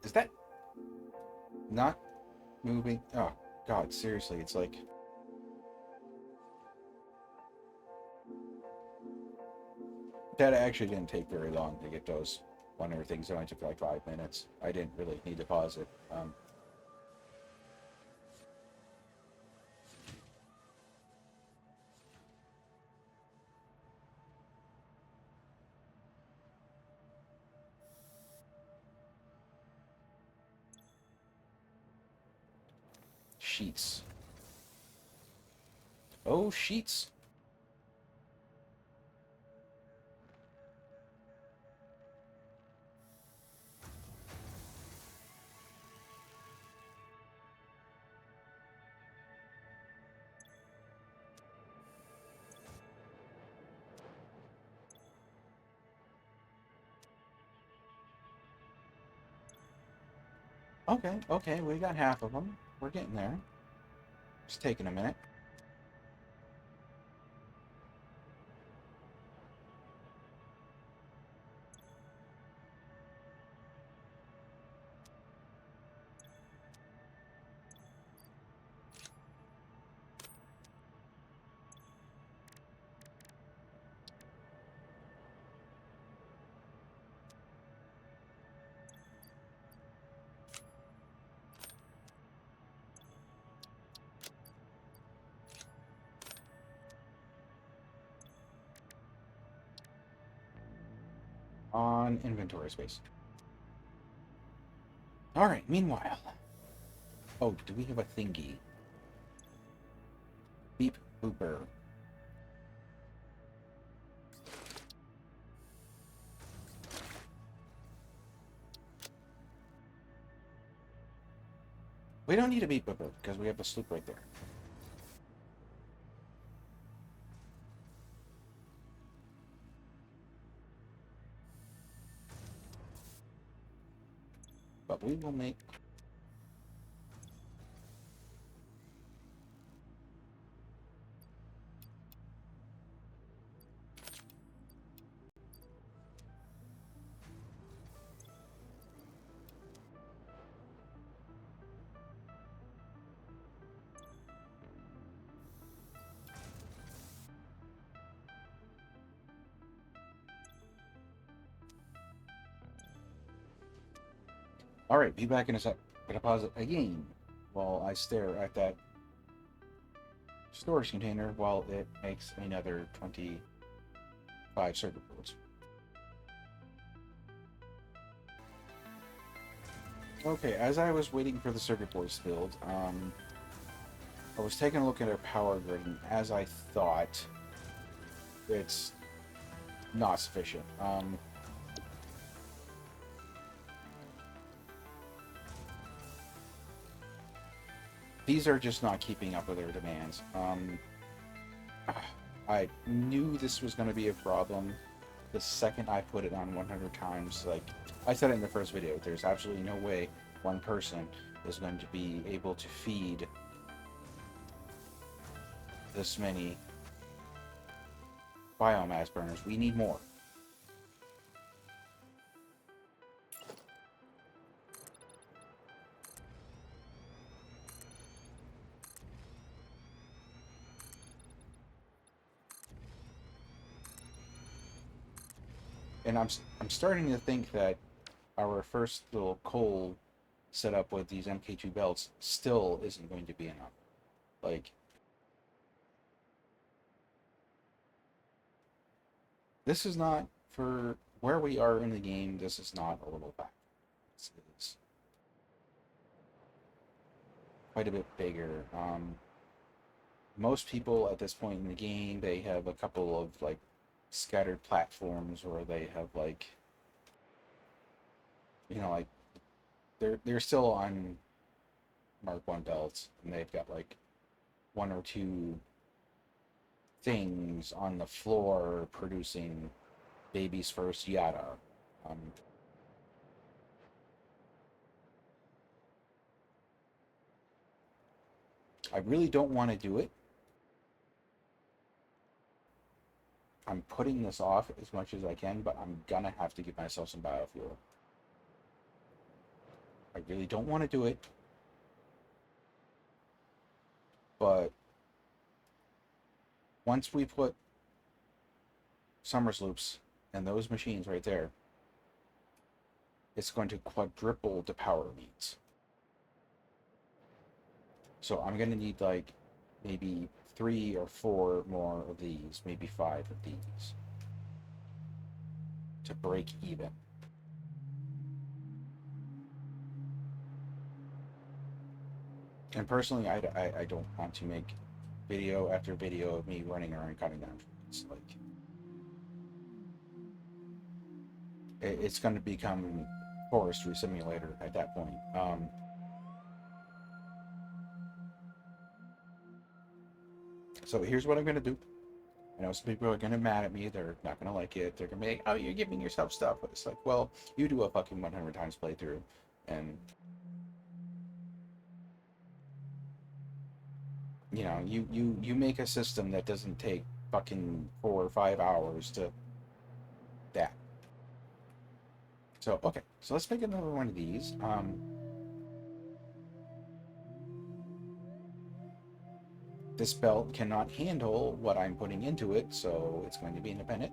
Is that not moving? Oh, God, seriously, it's like... That actually didn't take very long to get those wonder things. It only took like 5 minutes. I didn't really need to pause it. Sheets. Oh, sheets. Okay, we got half of them. We're getting there. It's taking a minute. on inventory space. Alright, meanwhile. Oh, do we have a thingy? Beep booper. We don't need a beep booper because we have a sloop right there. But we will make... Alright, be back in a sec. Gonna pause it again while I stare at that storage container while it makes another 25 circuit boards. Okay, as I was waiting for the circuit boards to build, I was taking a look at our power grid, and as I thought, it's not sufficient. These are just not keeping up with their demands. I knew this was going to be a problem the second I put it on 100 times. Like I said in the first video, there's absolutely no way one person is going to be able to feed this many biomass burners. We need more. And I'm starting to think that our first little coal setup with these MK2 belts still isn't going to be enough. Like, this is not, for where we are in the game, this is not a little back. This is quite a bit bigger. Most people at this point in the game, they have a couple of like scattered platforms, or they have like, you know, like they're still on Mark 1 belts, and they've got like one or two things on the floor producing babies first yada. I really don't want to do it. I'm putting this off as much as I can, but I'm gonna have to give myself some biofuel. I really don't want to do it, but once we put Summers loops and those machines right there, it's going to quadruple the power needs. So I'm going to need like maybe 3 or 4 more of these, maybe 5 of these to break even. And personally, I don't want to make video after video of me running around cutting down trees. Like, it's going to become forestry simulator at that point. So here's what I'm going to do. I know some people are going to be mad at me. They're not going to like it. They're going to be like, oh, you're giving yourself stuff. But it's like, well, you do a fucking 100 times playthrough, and you know, you make a system that doesn't take fucking 4 or 5 hours to that. So, okay. So let's make another one of these. This belt cannot handle what I'm putting into it, so it's going to be independent.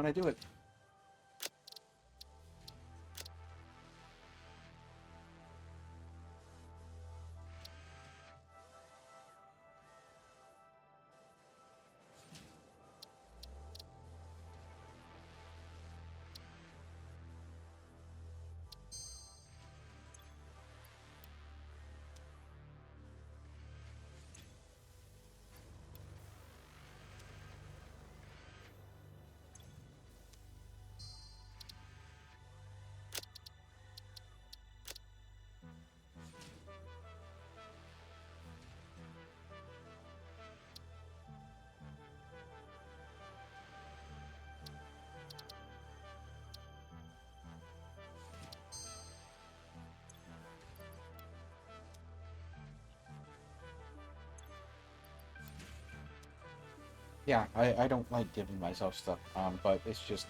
want to do it. Yeah, I don't like giving myself stuff, but it's just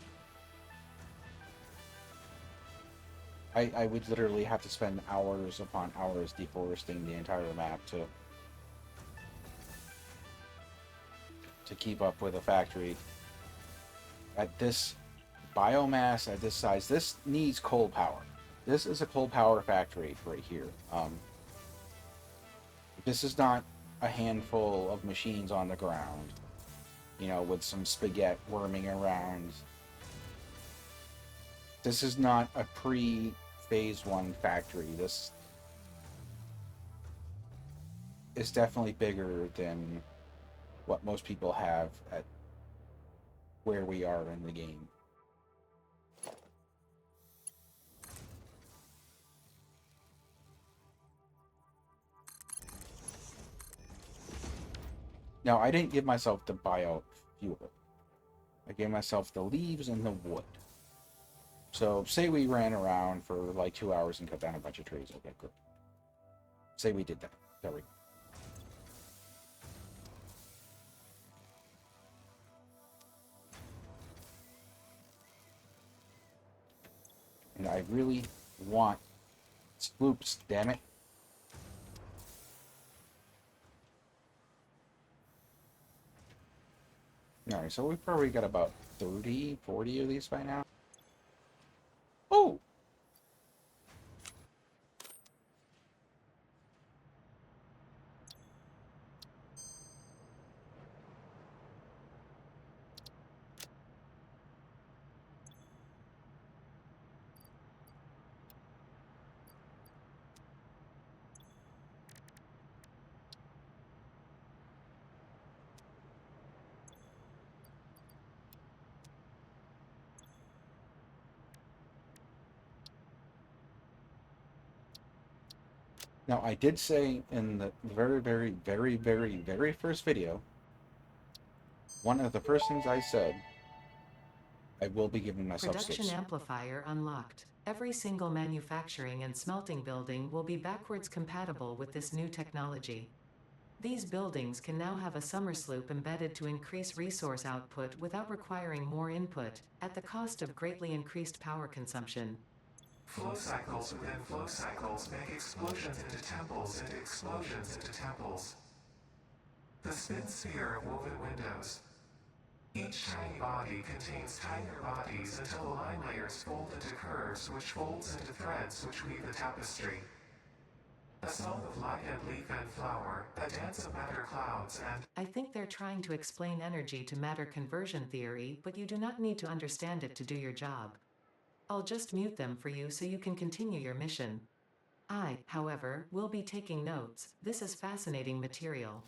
I would literally have to spend hours upon hours deforesting the entire map to keep up with a factory at this biomass, at this size. This needs coal power. This is a coal power factory right here. This is not a handful of machines on the ground, you know, with some spaghetti worming around. This is not a pre-phase 1 factory. This is definitely bigger than what most people have at where we are in the game. Now, I didn't give myself the buyout fuel. I gave myself the leaves and the wood. So, say we ran around for like 2 hours and cut down a bunch of trees. Okay, good. Say we did that. There we go. And I really want Spoops, damn it. Alright, so we've probably got about 30, 40 of these by now. Oh! Now, I did say in the very, very, very, very, very first video, one of the first things I said, I will be giving myself Production 6. amplifier unlocked. Every single manufacturing and smelting building will be backwards compatible with this new technology. These buildings can now have a summer sloop embedded to increase resource output without requiring more input, at the cost of greatly increased power consumption. Flow cycles within flow cycles make explosions into temples into explosions into temples. The spin sphere of woven windows. Each tiny body contains tinier bodies until the line layers fold into curves which folds into threads which weave the tapestry. A song of light and leaf and flower, a dance of matter clouds and... I think they're trying to explain energy to matter conversion theory, but you do not need to understand it to do your job. I'll just mute them for you so you can continue your mission. I, however, will be taking notes. This is fascinating material.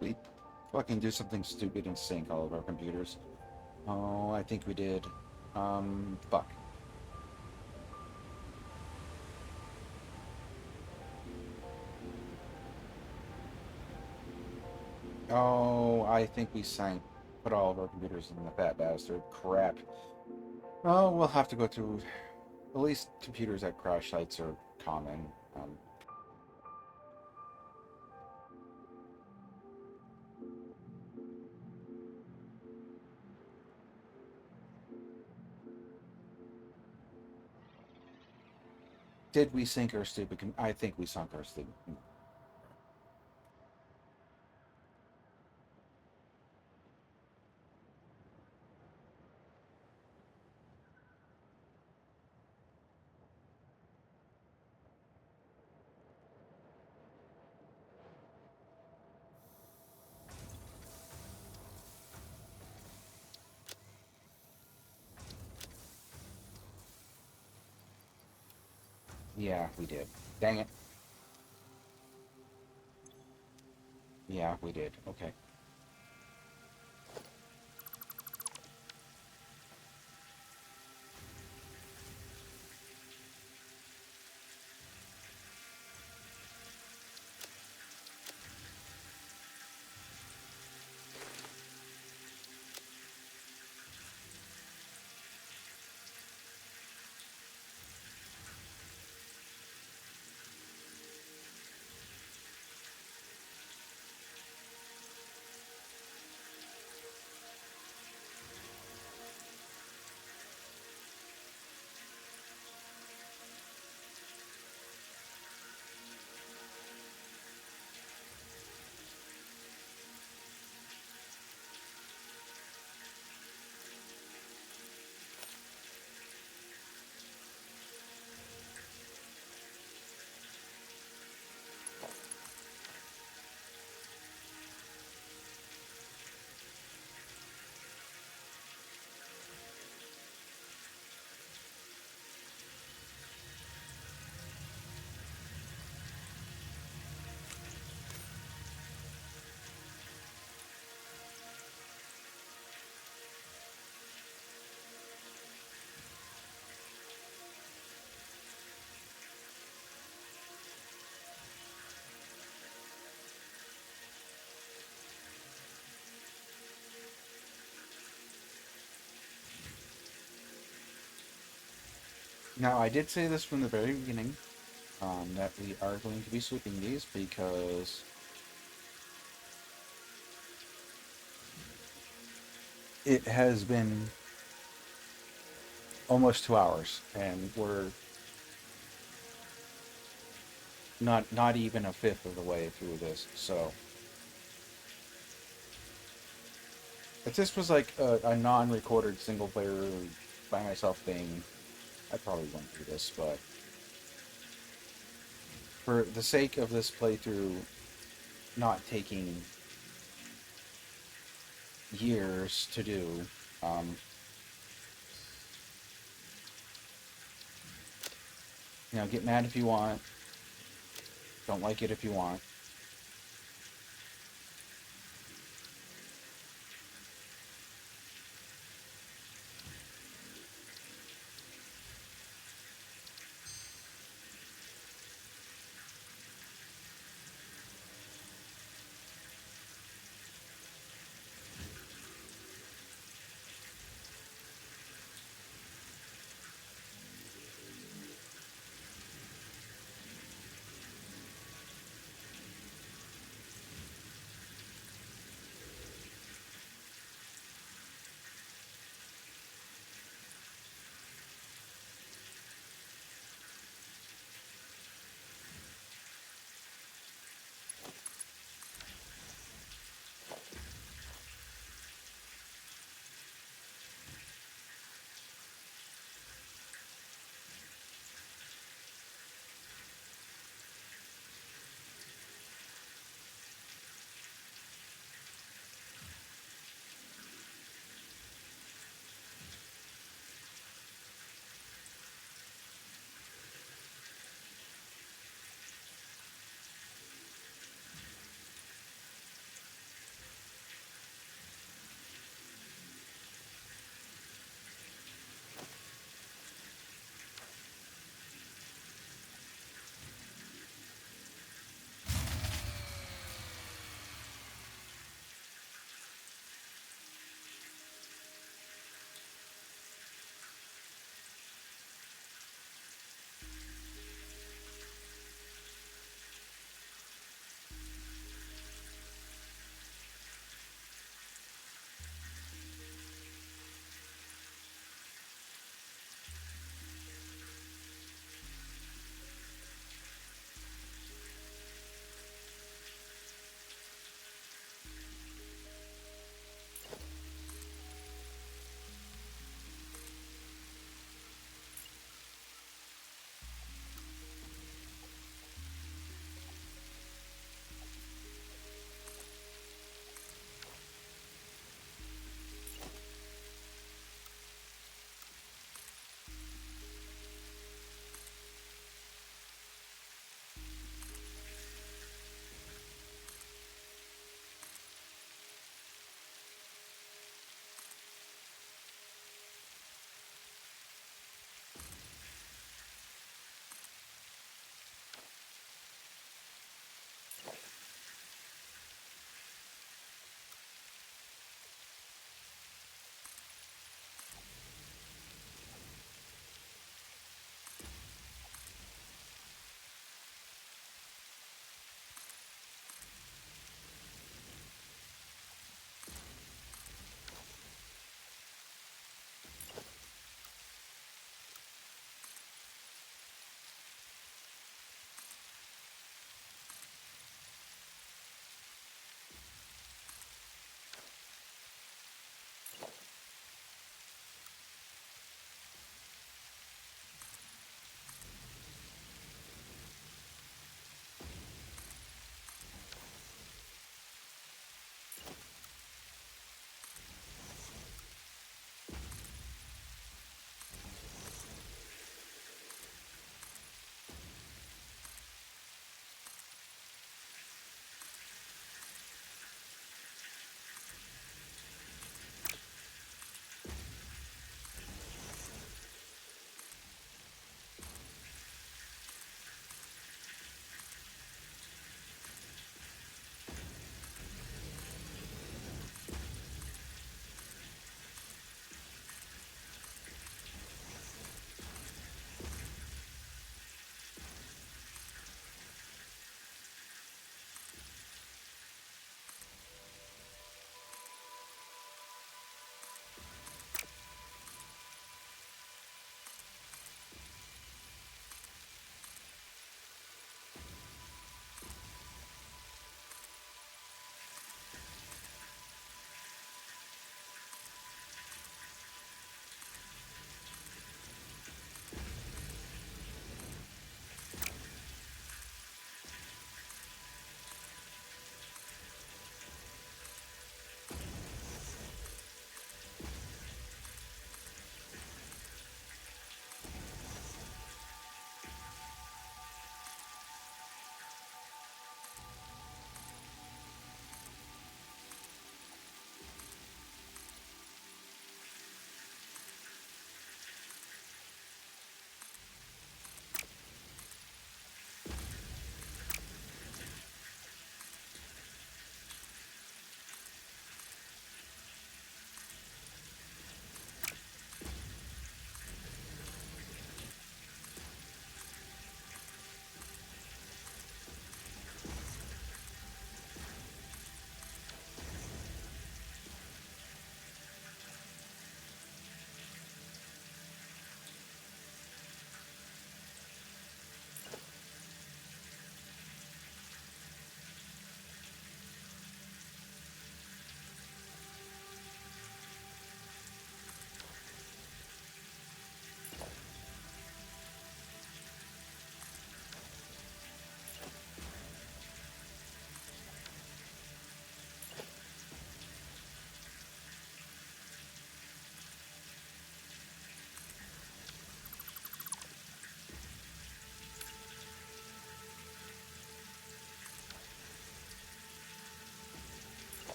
we fucking do something stupid and sync all of our computers? Oh, I think we did. Fuck. Oh, I think we sank. Put all of our computers in the fat bastard. Crap. Oh, we'll have to go through. At least computers at crash sites are common. Um, did we sink our stupid? I think we sunk our stupid. Yeah, we did. Dang it. Yeah, we did. Okay. Now, I did say this from the very beginning, that we are going to be sweeping these because it has been almost 2 hours, and we're not even a fifth of the way through this. So, if this was like a non-recorded single-player by myself thing, I probably wouldn't do this. But for the sake of this playthrough not taking years to do, um, get mad if you want, don't like it if you want.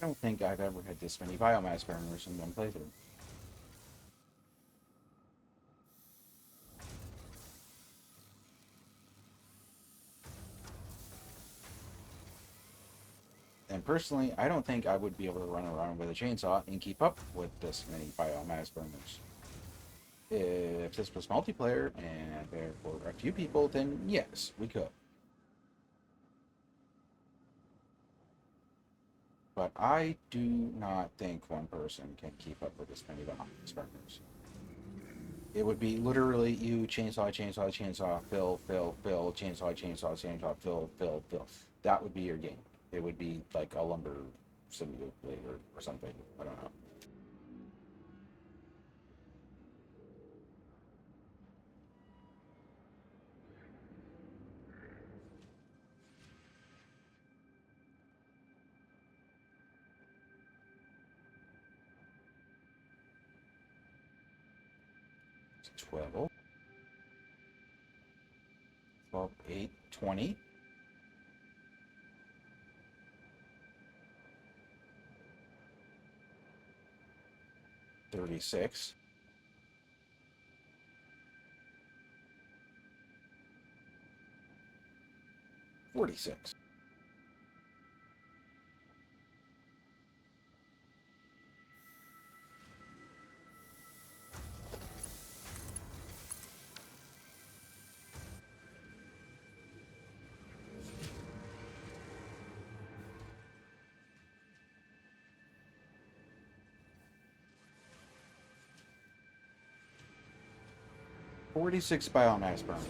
I don't think I've ever had this many biomass burners in one playthrough. And personally, I don't think I would be able to run around with a chainsaw and keep up with this many biomass burners. If this was multiplayer and there were a few people, then yes, we could. But I do not think one person can keep up with this many biomass burners. It would be literally you chainsaw, chainsaw, chainsaw, fill, fill, fill, chainsaw, chainsaw, chainsaw, fill, fill, fill. That would be your game. It would be like a lumber simulator or something. I don't know. It's 12, 12, 8, 20. 36, 46. 46 biomass burners.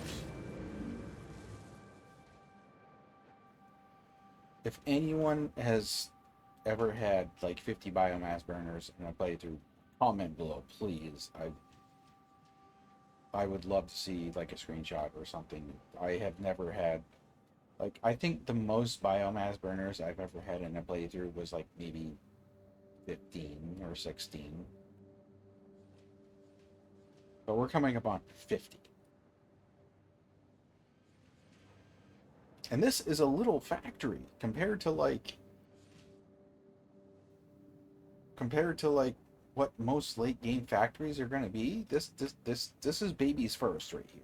If anyone has ever had like 50 biomass burners in a playthrough, comment below, please. I would love to see like a screenshot or something. I have never had like I think the most biomass burners I've ever had in a playthrough was like maybe 15 or 16. But we're coming up on 50. And this is a little factory compared to like what most late game factories are going to be. This is baby's first right here.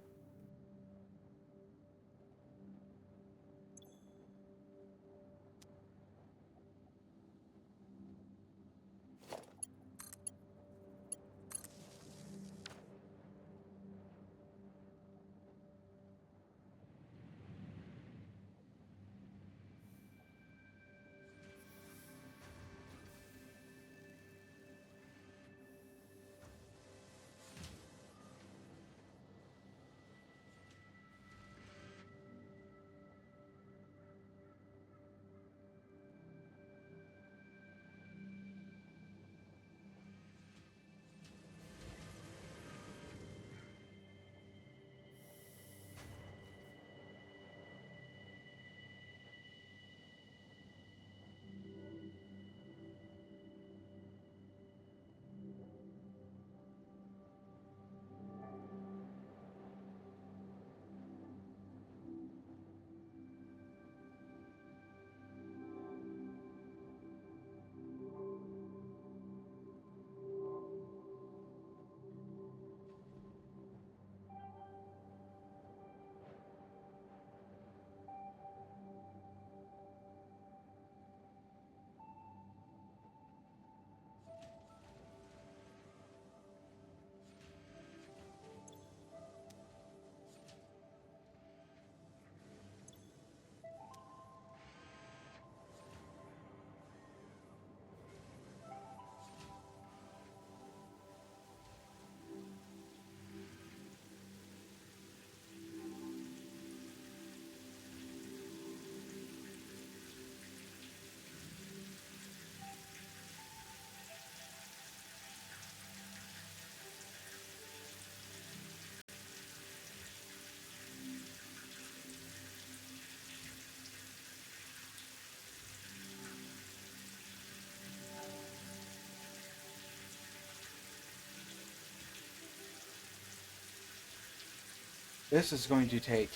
This is going to take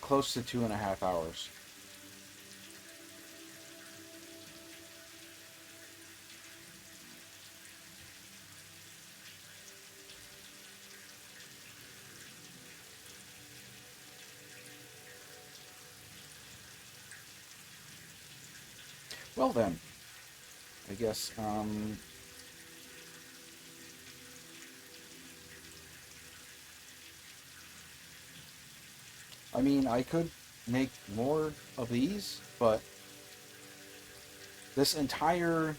close to 2.5 hours. Well then, I guess, I mean, I could make more of these, but this entire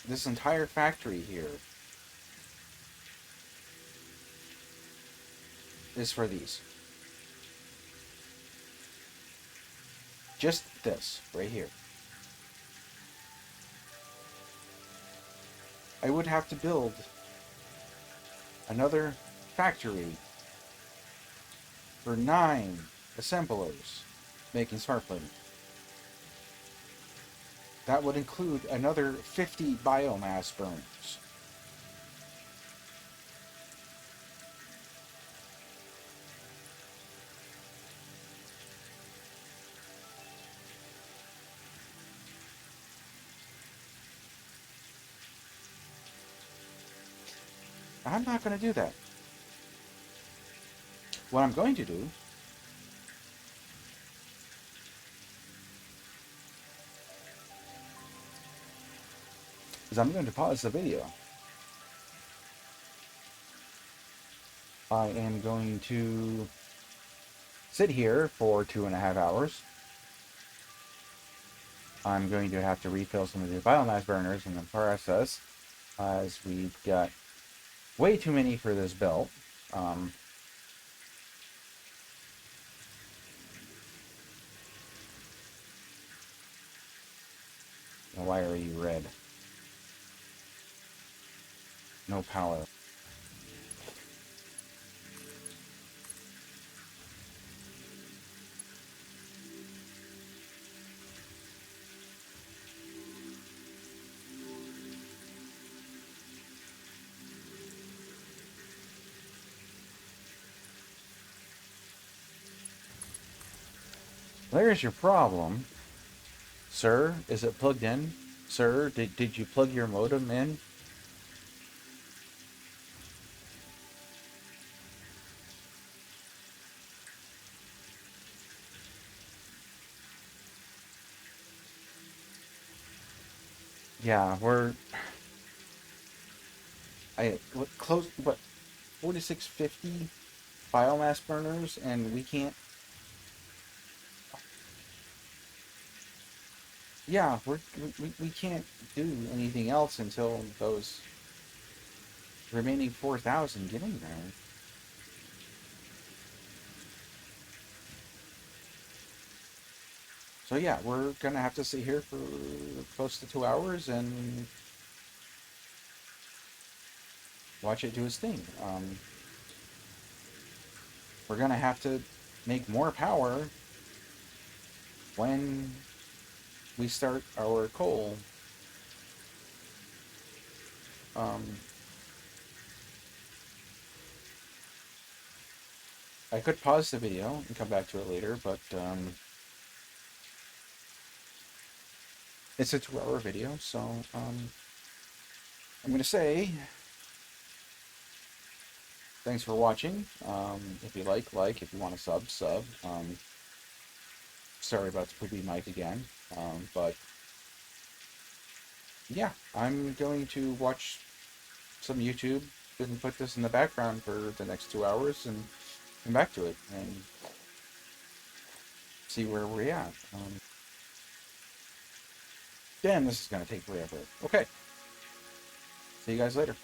this entire factory here is for these. Just this, right here. I would have to build another factory for 9 assemblers making smart plating. That would include another 50 biomass burners. I'm not going to do that. What I'm going to do is I'm going to pause the video. I am going to sit here for 2.5 hours. I'm going to have to refill some of the biomass burners in the process, as we've got way too many for this belt. Why are you red? No power. There's your problem. Sir, is it plugged in? Sir, did you plug your modem in? Yeah, close, what, 4650 biomass burners, and we can't, yeah, we can't do anything else until those remaining 4,000 get in there. So yeah, we're gonna have to sit here for close to 2 hours and watch it do its thing. We're gonna have to make more power when we start our coal. Um, I could pause the video and come back to it later, but it's a 2-hour video, so I'm gonna say thanks for watching. If you like. If you want to sub. Sorry about the poopy mic again, but yeah, I'm going to watch some YouTube and put this in the background for the next 2 hours and come back to it and see where we're at. Damn, this is gonna take forever. Okay, see you guys later.